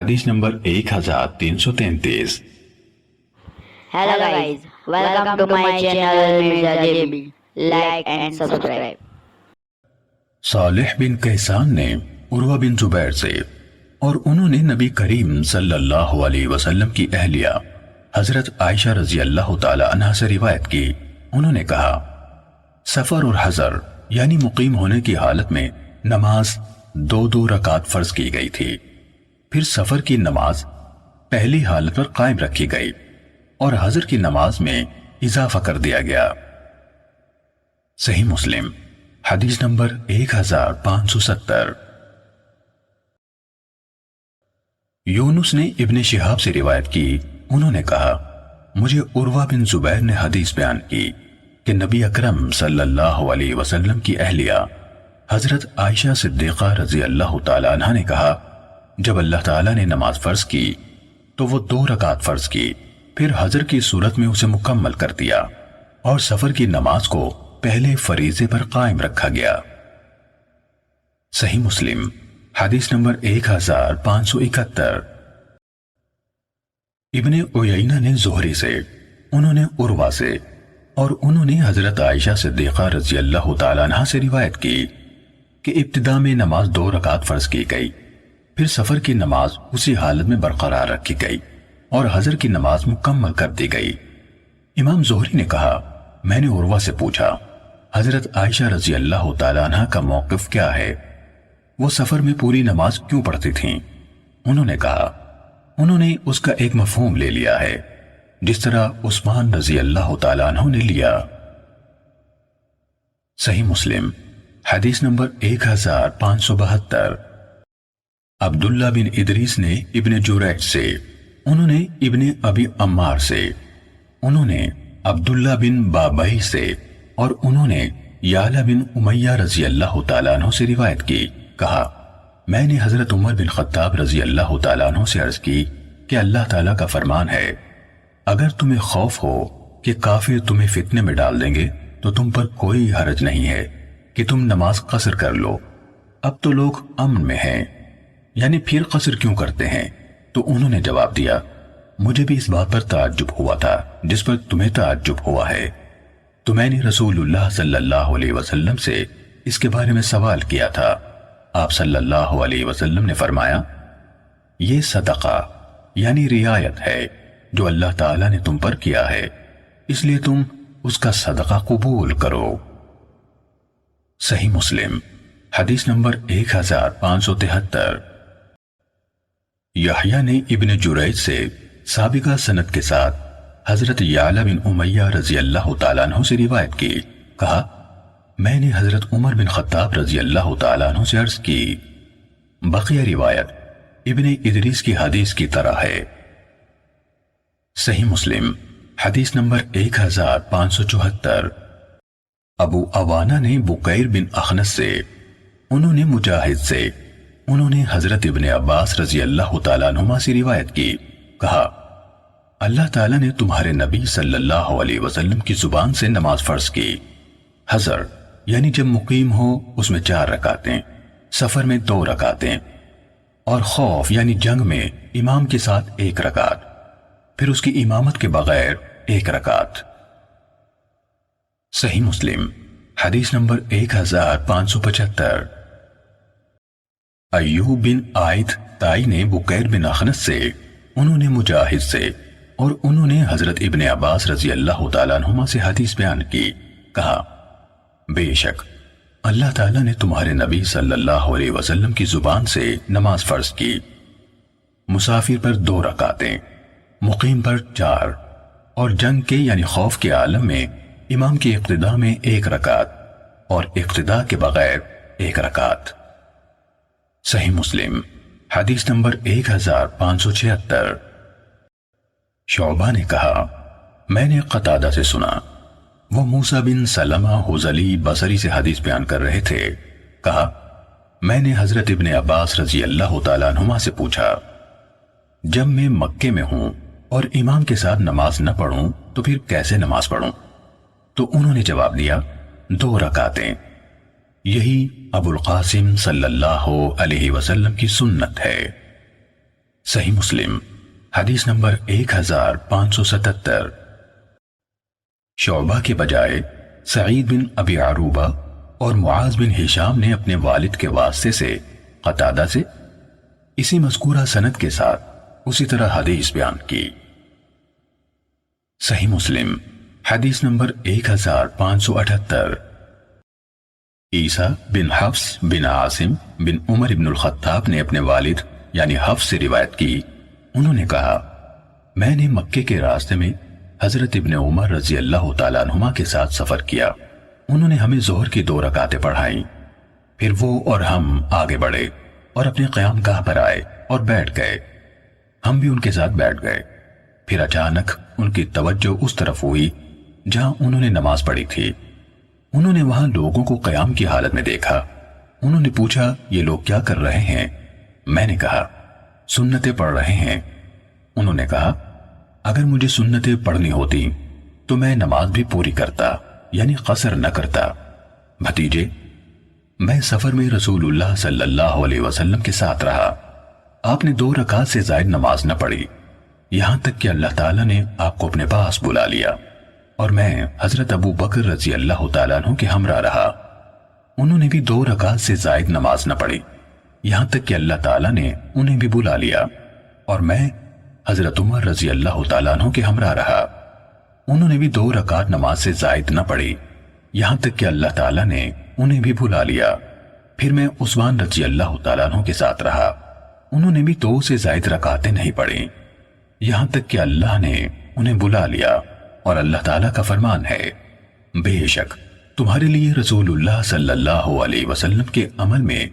حدیث number 1333۔ Hello guys, welcome to my channel Mirza JB. Like and subscribe. صالح بن کیسان نے عروہ بن زبیر سے، اور انہوں نے نبی کریم صلی اللہ علیہ وسلم کی اہلیہ حضرت عائشہ رضی اللہ تعالی عنہا سے روایت کی، انہوں نے کہا سفر اور حضر یعنی مقیم ہونے کی حالت میں نماز 2 رکعت فرض کی گئی تھی، پھر سفر کی نماز پہلی حالت پر قائم رکھی گئی اور حضر کی نماز میں اضافہ کر دیا گیا۔ صحیح مسلم حدیث نمبر 1570۔ یونس نے ابن شہاب سے روایت کی، انہوں نے کہا مجھے عروہ بن زبیر نے حدیث بیان کی کہ نبی اکرم صلی اللہ علیہ وسلم کی اہلیہ حضرت عائشہ صدیقہ رضی اللہ تعالی عنہ نے کہا جب اللہ تعالیٰ نے نماز فرض کی تو وہ 2 رکعت فرض کی، پھر حضر کی صورت میں اسے مکمل کر دیا اور سفر کی نماز کو پہلے فریضے پر قائم رکھا گیا۔ صحیح مسلم حدیث نمبر 1571۔ ابن عیینہ نے زہری سے، انہوں نے عروہ سے، اور انہوں نے حضرت عائشہ صدیقہ رضی اللہ تعالیٰ عنہ سے روایت کی کہ ابتدا میں نماز 2 رکعت فرض کی گئی، پھر سفر کی نماز اسی حالت میں برقرار رکھی گئی اور حضر کی نماز مکمل کر دی گئی۔ امام زہری نے کہا، میں نے عروہ سے پوچھا حضرت عائشہ رضی اللہ تعالیٰ عنہ کا موقف کیا ہے، وہ سفر میں پوری نماز کیوں پڑھتی تھیں؟ انہوں نے کہا، انہوں نے اس کا ایک مفہوم لے لیا ہے جس طرح عثمان رضی اللہ تعالیٰ عنہ نے لیا۔ صحیح مسلم حدیث نمبر 1572۔ عبداللہ بن ادریس نے ابن جریج سے، انہوں نے ابن ابی عمار سے، انہوں نے عبداللہ بن بابئی سے، اور انہوں نے یعلا بن امیہ رضی اللہ تعالیٰ عنہ سے روایت کی، کہا میں نے حضرت عمر بن خطاب رضی اللہ تعالیٰ عنہ سے عرض کی کہ اللہ تعالیٰ کا فرمان ہے، اگر تمہیں خوف ہو کہ کافر تمہیں فتنے میں ڈال دیں گے تو تم پر کوئی حرج نہیں ہے کہ تم نماز قصر کر لو، اب تو لوگ امن میں ہیں، یعنی پھر قصر کیوں کرتے ہیں؟ تو انہوں نے جواب دیا، مجھے بھی اس بات پر تعجب ہوا تھا جس پر تمہیں تعجب ہوا ہے، تو میں نے رسول اللہ صلی اللہ علیہ وسلم سے اس کے بارے میں سوال کیا تھا۔ آپ صلی اللہ علیہ وسلم نے فرمایا، یہ صدقہ یعنی رعایت ہے جو اللہ تعالیٰ نے تم پر کیا ہے، اس لیے تم اس کا صدقہ قبول کرو۔ صحیح مسلم حدیث نمبر 1573۔ یحییٰ نے ابن جریج سے سابقہ سند کے ساتھ حضرت یعلا بن امیہ رضی اللہ تعالیٰ عنہ سے روایت کی، کہا میں نے حضرت عمر بن خطاب رضی اللہ تعالیٰ عنہ سے عرض کی۔ بقیہ روایت ابن ادریس کی حدیث کی طرح ہے۔ صحیح مسلم حدیث نمبر 1574۔ ابو عوانہ نے بقیر بن اخنس سے، انہوں نے مجاہد سے، انہوں نے حضرت ابن عباس رضی اللہ تعالیٰ عنہما سے روایت کی، کہا اللہ تعالیٰ نے تمہارے نبی صلی اللہ علیہ وسلم کی زبان سے نماز فرض کی، حضر یعنی جب مقیم ہو اس میں 4 رکعتیں، سفر میں 2 رکعتیں، اور خوف یعنی جنگ میں امام کے ساتھ 1 رکعت، پھر اس کی امامت کے بغیر 1 رکعت۔ صحیح مسلم حدیث نمبر 1575۔ ایوب بن عائد تائی نے بقیر بن اخنس سے، انہوں نے مجاہد سے، اور انہوں نے حضرت ابن عباس رضی اللہ تعالیٰ عنہما سے حدیث بیان کی، کہا بے شک اللہ تعالیٰ نے تمہارے نبی صلی اللہ علیہ وسلم کی زبان سے نماز فرض کی، مسافر پر 2 رکعتیں، مقیم پر 4، اور جنگ کے یعنی خوف کے عالم میں امام کی اقتداء میں 1 رکعت اور اقتداء کے بغیر 1 رکعت۔ صحیح مسلم حدیث نمبر 1576۔ شعبہ نے کہا میں نے قتادہ سے سنا، وہ موسیٰ بن سلمہ حذلی بصری سے حدیث بیان کر رہے تھے، کہا میں نے حضرت ابن عباس رضی اللہ تعالیٰ عنہما سے پوچھا، جب میں مکے میں ہوں اور امام کے ساتھ نماز نہ پڑھوں تو پھر کیسے نماز پڑھوں؟ تو انہوں نے جواب دیا 2 رکعتیں، یہی ابو القاسم صلی اللہ علیہ وسلم کی سنت ہے۔ صحیح مسلم حدیث نمبر 1577۔ شعبہ کے بجائے سعید بن ابی عروبہ اور معاذ بن ہشام نے اپنے والد کے واسطے سے قتادہ سے اسی مذکورہ سند کے ساتھ اسی طرح حدیث بیان کی۔ صحیح مسلم حدیث نمبر 1578۔ عیسیٰ بن حفص بن عاصم بن عمر بن الخطاب نے اپنے والد یعنی حفص سے روایت کی، انہوں نے کہا میں نے مکے کے راستے میں حضرت ابن عمر رضی اللہ تعالیٰ عنہما کے ساتھ سفر کیا، انہوں نے ہمیں ظہر کی 2 رکعتیں پڑھائیں، پھر وہ اور ہم آگے بڑھے اور اپنے قیام گاہ پر آئے اور بیٹھ گئے، ہم بھی ان کے ساتھ بیٹھ گئے، پھر اچانک ان کی توجہ اس طرف ہوئی جہاں انہوں نے نماز پڑھی تھی، انہوں نے وہاں لوگوں کو قیام کی حالت میں دیکھا، انہوں نے پوچھا یہ لوگ کیا کر رہے ہیں؟ میں نے کہا سنتیں پڑھ رہے ہیں۔ انہوں نے کہا اگر مجھے سنتیں پڑھنی ہوتی تو میں نماز بھی پوری کرتا، یعنی قصر نہ کرتا۔ بھتیجے، میں سفر میں رسول اللہ صلی اللہ علیہ وسلم کے ساتھ رہا۔ آپ نے 2 رکعت سے زائد نماز نہ پڑھی، یہاں تک کہ اللہ تعالیٰ نے آپ کو اپنے پاس بلا لیا، اور میں حضرت ابو بکر رضی اللہ تعالیٰ عنہ کے ہمراہ رہا۔ انہوں نے بھی 2 رکعت سے زائد نماز نہ پڑھی، یہاں تک کہ اللہ تعالیٰ نے انہیں بھی بلا لیا، اور میں حضرت عمر رضی اللہ تعالیٰ عنہ کے ہمراہ رہا۔ انہوں نے بھی 2 رکعت نماز سے زائد نہ پڑھی، یہاں تک کہ اللہ تعالیٰ نے انہیں بھی بلا لیا۔ پھر میں عثمان رضی اللہ تعالیٰ عنہ کے ساتھ رہا۔ انہوں نے بھی 2 سے زائد رکعتیں نہیں پڑھی، یہاں تک کہ اللہ نے انہیں بلا لیا، اور اللہ تعالیٰ کا فرمان ہے بے شک تمہارے لیے رسول اللہ صلی اللہ علیہ وسلم کے عمل میں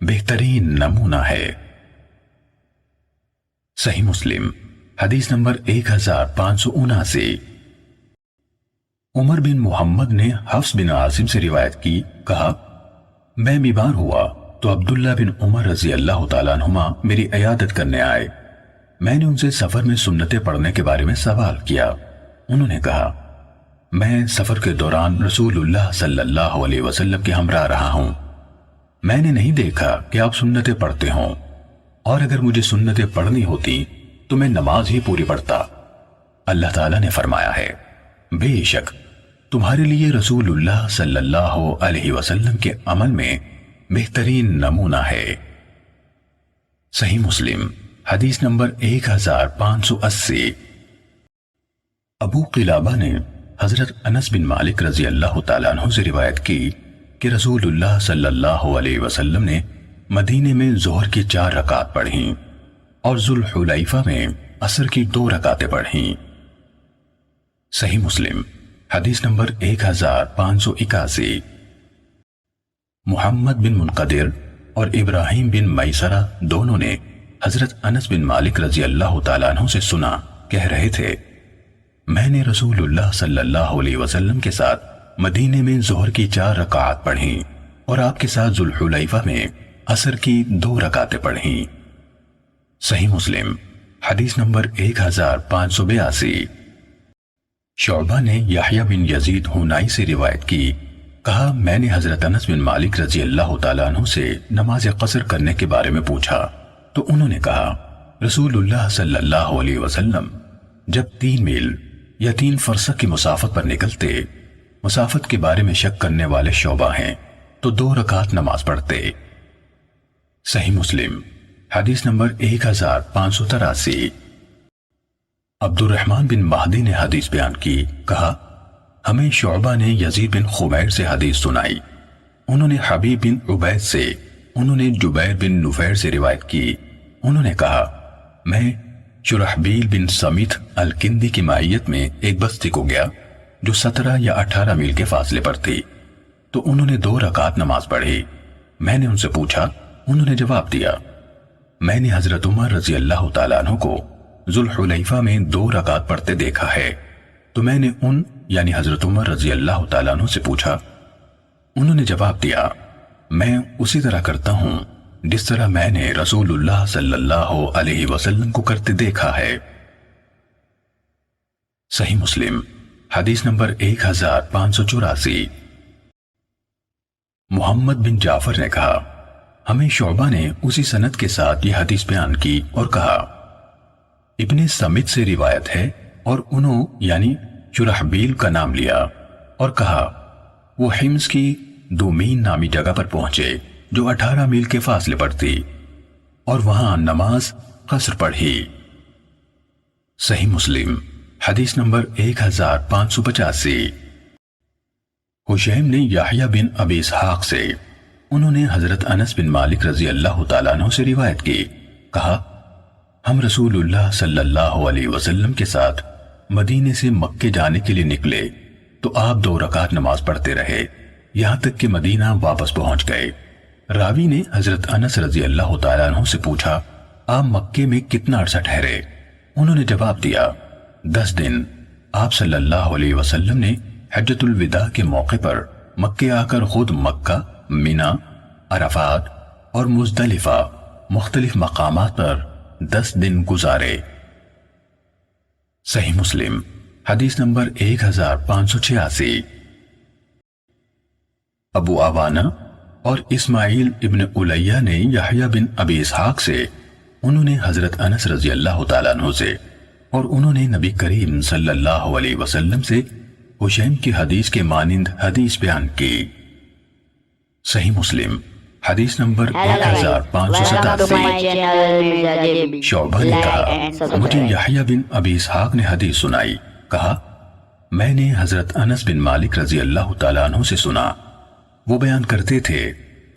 بہترین نمونہ ہے۔ صحیح مسلم حدیث نمبر 1579۔ عمر بن محمد نے حفص بن عاصم سے روایت کی، کہا میں بیمار ہوا تو عبداللہ بن عمر رضی اللہ تعالیٰ عنہما میری عیادت کرنے آئے۔ میں نے ان سے سفر میں سنتیں پڑھنے کے بارے میں سوال کیا۔ انہوں نے کہا میں سفر کے دوران رسول اللہ صلی اللہ علیہ وسلم کے ہمراہ رہا ہوں، میں نے نہیں دیکھا کہ آپ سنتیں پڑھتے ہوں، اور اگر مجھے سنتیں پڑھنی ہوتی تو میں نماز ہی پوری پڑھتا۔ اللہ تعالیٰ نے فرمایا ہے بے شک تمہارے لیے رسول اللہ صلی اللہ علیہ وسلم کے عمل میں بہترین نمونہ ہے۔ صحیح مسلم حدیث نمبر 1580۔ ابو قلابہ نے حضرت انس بن مالک رضی اللہ تعالیٰ عنہ سے روایت کی کہ رسول اللہ صلی اللہ علیہ وسلم نے مدینے میں ظہر کی 4 رکعت پڑھیں اور ذوالحلیفہ میں عصر کی 2 رکعتیں پڑھیں۔ صحیح مسلم حدیث نمبر 1581۔ محمد بن منقدر اور ابراہیم بن میسرہ دونوں نے حضرت انس بن مالک رضی اللہ تعالیٰ عنہ سے سنا، کہہ رہے تھے میں نے رسول اللہ صلی اللہ علیہ وسلم کے ساتھ مدینے میں ظہر کی 4 رکعات پڑھیں اور آپ کے ساتھ ذوالحلیفہ میں عصر کی 2 رکعتیں پڑھیں۔ صحیح مسلم حدیث نمبر 1582۔ شعبہ نے یحییٰ بن یزید ہنائی سے روایت کی، کہا میں نے حضرت انس بن مالک رضی اللہ تعالیٰ عنہ سے نماز قصر کرنے کے بارے میں پوچھا تو انہوں نے کہا رسول اللہ صلی اللہ علیہ وسلم جب 3 میل یا 3 فرسخ کی مسافت پر نکلتے، مسافت کے بارے میں شک کرنے والے شعبہ ہیں، تو 2 رکعت نماز پڑھتے۔ صحیح مسلم حدیث نمبر 1583۔ عبد الرحمن بن مہدی نے حدیث بیان کی، کہا ہمیں شعبہ نے یزید بن خمیر سے حدیث سنائی، انہوں نے حبیب بن عبید سے، انہوں نے جبیر بن نفیر سے روایت کی، انہوں نے کہا میں شرحبیل بن سمیت الکندی کی معیت میں ایک بستی کو گیا جو 17 یا 18 میل کے فاصلے پر تھی، تو انہوں نے 2 رکعت نماز پڑھی۔ میں نے ان سے پوچھا، انہوں نے جواب دیا میں نے حضرت عمر رضی اللہ تعالیٰ عنہ کو ذوالحلیفہ میں 2 رکعت پڑھتے دیکھا ہے، تو میں نے ان یعنی حضرت عمر رضی اللہ تعالیٰ عنہ سے پوچھا، انہوں نے جواب دیا میں اسی طرح کرتا ہوں جس طرح میں نے رسول اللہ صلی اللہ علیہ وسلم کو کرتے دیکھا ہے۔ صحیح مسلم حدیث نمبر 1584۔ محمد بن جعفر نے کہا ہمیں شعبہ نے اسی سند کے ساتھ یہ حدیث بیان کی اور کہا ابن سمت سے روایت ہے، اور انہوں یعنی شرحبیل کا نام لیا اور کہا وہ حمص کی دومین نامی جگہ پر پہنچے جو 18 میل کے فاصلے پر تھی، اور وہاں نماز قصر پڑھی۔ صحیح مسلم حدیث نمبر 1585۔ حشیم نے یحییٰ بن ابی اسحاق سے، انہوں نے حضرت انس بن مالک رضی اللہ تعالیٰ عنہ سے روایت کی، کہا ہم رسول اللہ صلی اللہ علیہ وسلم کے ساتھ مدینے سے مکے جانے کے لیے نکلے تو آپ 2 رکعت نماز پڑھتے رہے یہاں تک کہ مدینہ واپس پہنچ گئے۔ راوی نے حضرت انس رضی اللہ تعالیٰ عنہ سے پوچھا آپ مکے میں کتنا عرصہ ٹھہرے؟ انہوں نے جواب دیا 10 دن۔ آپ صلی اللہ علیہ وسلم نے حجۃ الوداع کے موقع پر مکے آ کر خود مکہ، مینا، عرفات اور مزدلفہ مختلف مقامات پر 10 دن گزارے۔ صحیح مسلم حدیث نمبر 1586۔ ابو عوانہ اور اسماعیل ابن الیہ نے یحییٰ بن ابی اسحاق سے، انہوں نے حضرت انس رضی اللہ تعالیٰ عنہ سے، اور انہوں نے نبی کریم صلی اللہ علیہ وسلم سے حشیم کی حدیث کے مانند حدیث بیان کی۔ صحیح مسلم حدیث number Welcome to 1587۔ my channel Mirza JB. شعبہ نے Like کہا and subscribe. مجھے یحییٰ بن ابی اسحاق نے حدیث سنائی، کہا میں نے حضرت انس بن مالک رضی اللہ تعالیٰ عنہ سے سنا، وہ بیان کرتے تھے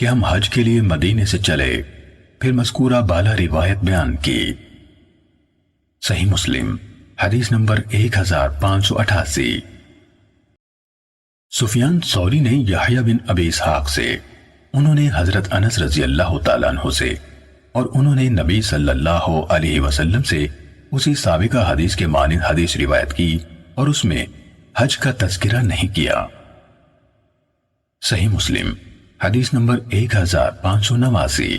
کہ ہم حج کے لیے مدینے سے چلے، پھر مذکورہ بالا روایت بیان کی۔ صحیح مسلم حدیث نمبر 1588۔ سفیان ثوری نے یحییٰ بن ابی اسحاق سے، انہوں نے حضرت انس رضی اللہ تعالیٰ عنہ سے، اور انہوں نے نبی صلی اللہ علیہ وسلم سے اسی سابقہ حدیث کے مانند حدیث روایت کی، اور اس میں حج کا تذکرہ نہیں کیا۔ صحیح مسلم حدیث نمبر 1589۔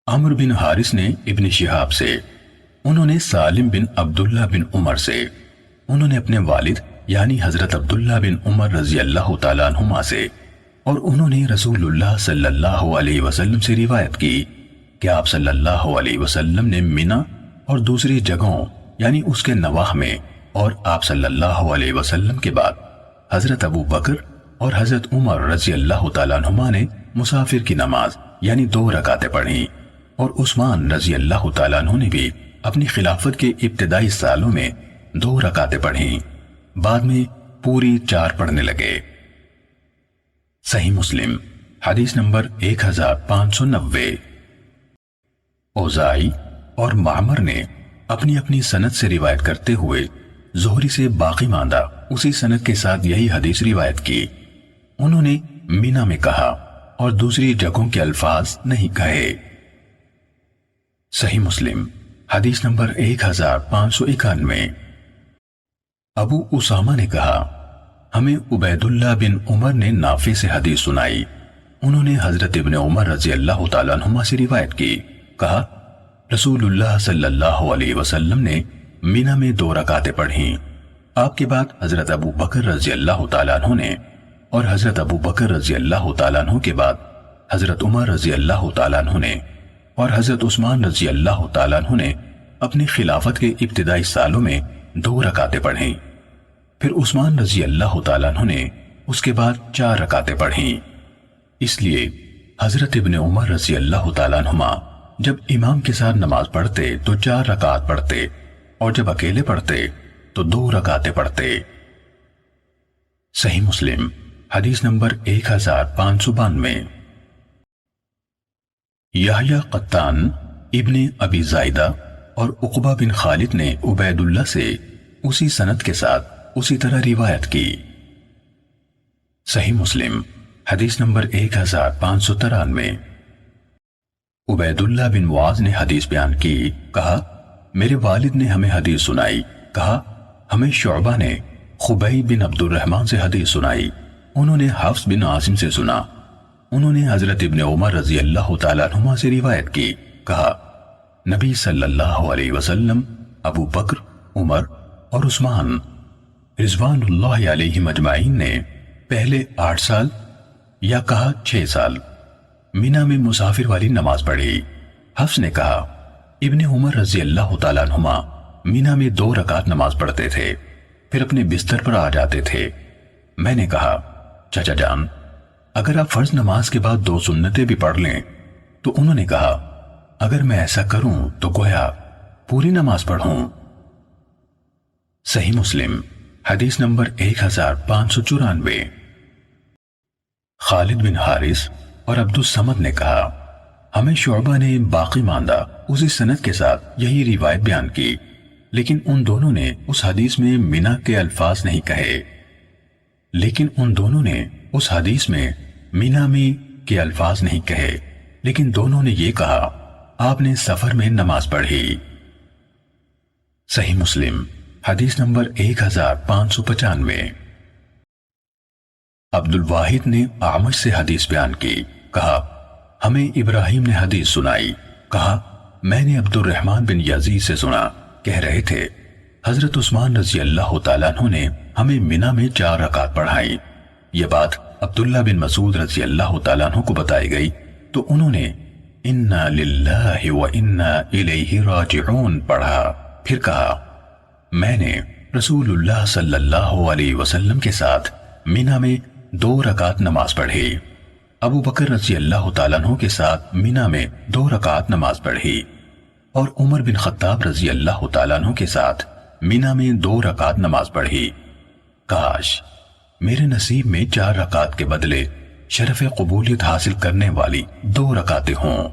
عمرو بن حارث نے ابن شہاب سے، انہوں نے سالم بن عبداللہ بن عمر سے، انہوں نے اپنے والد یعنی حضرت عبداللہ بن عمر رضی اللہ تعالیٰ عنہما سے، اور انہوں نے رسول اللہ صلی اللہ علیہ وسلم سے روایت کی کہ آپ صلی اللہ علیہ وسلم نے منی اور دوسری جگہوں یعنی اس کے نواح میں، اور آپ صلی اللہ علیہ وسلم کے بعد حضرت ابو بکر اور حضرت عمر رضی اللہ تعالیٰ عنہما نے مسافر کی نماز یعنی 2 رکعتیں پڑھیں، اور عثمان رضی اللہ تعالیٰ عنہ نے بھی اپنی خلافت کے ابتدائی سالوں میں 2 رکعتیں پڑھیں، بعد میں پوری 4 پڑھنے لگے۔ صحیح مسلم حدیث نمبر 1590۔ اوزائی اور معمر نے اپنی اپنی سند سے روایت کرتے ہوئے زہری سے باقی ماندہ اسی سند کے ساتھ یہی حدیث روایت کی، انہوں نے مینا میں کہا اور دوسری جگہوں کے الفاظ نہیں کہے۔ صحیح مسلم حدیث نمبر 1591۔ ابو اسامہ نے کہا ہمیں عبید اللہ بن عمر نے نافع سے حدیث سنائی، انہوں نے حضرت ابن عمر رضی اللہ تعالیٰ عنہما سے روایت کی، کہا رسول اللہ صلی اللہ علیہ وسلم نے مینا میں 2 رکعتیں پڑھیں، آپ کے بعد حضرت ابو بکر رضی اللہ تعالیٰ عنہ نے، اور حضرت ابو بکر رضی اللہ تعالیٰ عنہ کے بعد حضرت عمر رضی اللہ تعالیٰ عنہ نے، اور حضرت عثمان رضی اللہ تعالیٰ عنہ نے اپنی خلافت کے ابتدائی سالوں میں 2 رکعتیں پڑھیں، پھر عثمان رضی اللہ تعالیٰ عنہ نے اس کے بعد 4 رکعتیں پڑھیں۔ اس لیے حضرت ابن عمر رضی اللہ تعالیٰ عنہما جب امام کے ساتھ نماز پڑھتے تو 4 رکعت پڑھتے، اور جب اکیلے پڑھتے تو 2 رکعتیں پڑھتے۔ صحیح مسلم حدیث نمبر 1592۔ یحییٰ قطان ابن ابی زائدہ اور عقبہ بن خالد نے عبید اللہ سے اسی سند کے ساتھ اسی طرح روایت کی۔ صحیح مسلم حدیث نمبر 1593۔ عبید اللہ بن معاذ نے حدیث بیان کی، کہا میرے والد نے ہمیں حدیث سنائی، کہا ہمیں شعبہ نے خبیب بن عبد الرحمن سے حدیث سنائی، انہوں نے حفص بن عاصم سے سنا، انہوں نے حضرت ابن عمر رضی اللہ تعالیٰ عنہما سے روایت کی، کہا نبی صلی اللہ علیہ وسلم ابو بکر، عمر اور عثمان رضوان اللہ علیہم اجمعین نے پہلے 8 سال یا کہا 6 سال مینا میں مسافر والی نماز پڑھی۔ حفص نے کہا ابن عمر رضی اللہ تعالیٰ عنہما مینا میں 2 رکعت نماز پڑھتے تھے، پھر اپنے بستر پر آ جاتے تھے۔ میں نے کہا چچا جان اگر آپ فرض نماز کے بعد 2 سنتیں بھی پڑھ لیں، تو انہوں نے کہا اگر میں ایسا کروں تو گویا پوری نماز پڑھوں۔ صحیح مسلم حدیث نمبر 1594۔ خالد بن حارث اور عبد الصمد نے کہا ہمیں شعبہ نے باقی ماندہ اسی سند کے ساتھ یہی روایت بیان کی، لیکن ان دونوں نے اس حدیث میں مینا کے الفاظ نہیں کہے، لیکن دونوں نے یہ کہا آپ نے سفر میں نماز پڑھی۔ صحیح مسلم حدیث نمبر 1595۔ عبد الواحد نے اعمش سے حدیث بیان کی، کہا ہمیں ابراہیم نے حدیث سنائی، کہا میں نے عبد الرحمن بن یزید سے سنا کہہ رہے تھے حضرت عثمان رضی اللہ تعالیٰ عنہ نے ہمیں منی میں 4 رکعت پڑھائی۔ یہ بات عبداللہ بن مسعود رضی اللہ تعالیٰ عنہ کو بتائی گئی تو انہوں نے انا للہ و انا الیہ راجعون پڑھا، پھر کہا میں نے رسول اللہ صلی اللہ علیہ وسلم کے ساتھ منی میں 2 رکعت نماز پڑھی، ابو بکر رضی اللہ تعالیٰ عنہ کے ساتھ منی میں 2 رکعت نماز پڑھی، اور عمر بن خطاب رضی اللہ تعالیٰ عنہ کے ساتھ منی میں 2 رکعت نماز پڑھی۔ کاش میرے نصیب میں 4 رکعت کے بدلے شرف قبولیت حاصل کرنے والی 2 رکعتیں ہوں۔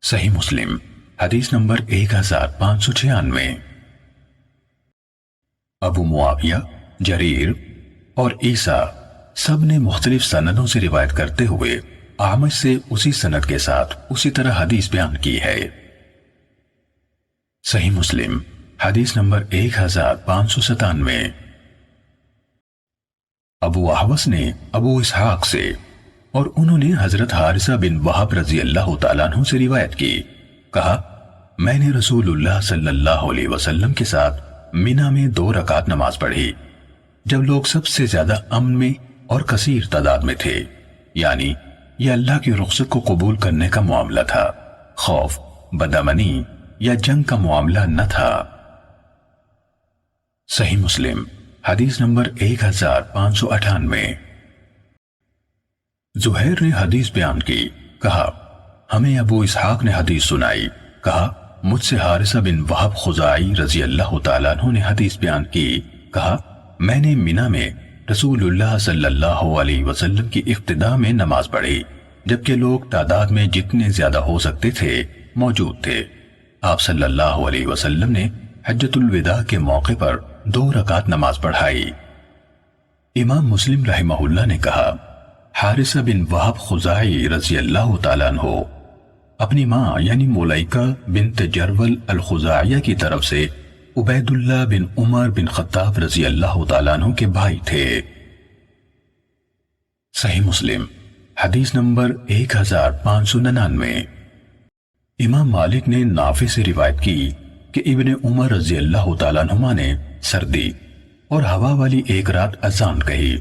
صحیح مسلم حدیث نمبر 1596۔ ابو معاویہ، جریر اور عیسیٰ سب نے مختلف سندوں سے روایت کرتے ہوئے اعمش سے اسی سند کے ساتھ اسی طرح حدیث بیان کی ہے۔ صحیح مسلم حدیث نمبر 1597۔ ابو احوص نے ابو اسحاق سے اور انہوں نے حضرت حارثہ بن وہب رضی اللہ تعالیٰ عنہ سے روایت کی، کہا میں نے رسول اللہ صلی اللہ علیہ وسلم کے ساتھ منی میں 2 رکعت نماز پڑھی جب لوگ سب سے زیادہ امن میں اور کثیر تعداد میں تھے، یعنی یہ اللہ کی رخصت کو قبول کرنے کا معاملہ تھا، خوف، بدامنی یا جنگ کا معاملہ نہ تھا۔ صحیح مسلم حدیث نمبر 1598۔ زہیر نے حدیث بیان کی، کہا ہمیں ابو اسحاق نے حدیث سنائی، کہا مجھ سے حارثہ بن وہب خزاعی رضی اللہ تعالیٰ عنہ نے حدیث بیان کی، کہا میں نے منی میں رسول اللہ صلی اللہ علیہ وسلم کی ابتدا میں نماز پڑھی جبکہ لوگ تعداد میں جتنے زیادہ ہو سکتے تھے موجود تھے۔ آپ صلی اللہ علیہ وسلم نے حجۃ الوداع کے موقع پر 2 رکعت نماز پڑھائی۔ امام مسلم رحمہ اللہ نے کہا حارثہ بن وہب خزاعی رضی اللہ تعالیٰ عنہ اپنی ماں یعنی ملیکہ بنت جرول الخزاعیہ کی طرف سے عبید اللہ بن عمر بن خطاب رضی اللہ تعالیٰ عنہ کے بھائی تھے۔ صحیح مسلم حدیث نمبر 1599۔ امام مالک نے نافع سے روایت کی کہ ابن عمر رضی اللہ تعالیٰ عنہما نے سردی اور ہوا والی ایک رات اذان کہی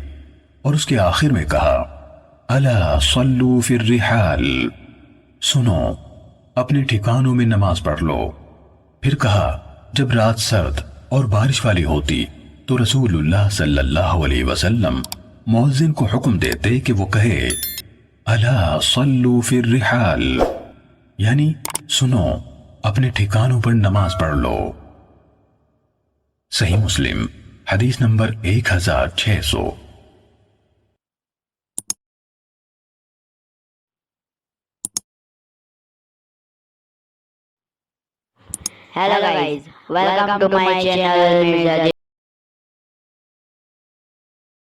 اور اس کے آخر میں کہا الا صلوا فی الرحال، سنو اپنے ٹھکانوں میں نماز پڑھ لو۔ پھر کہا جب رات سرد اور بارش والی ہوتی تو رسول اللہ صلی اللہ علیہ وسلم مؤذن کو حکم دیتے کہ وہ کہے الا صلوا فی الرحال، یعنی سنو اپنے ٹھکانوں پر نماز پڑھ لو۔ صحیح مسلم حدیث number 1600۔ Hello guys, welcome to my channel Mirza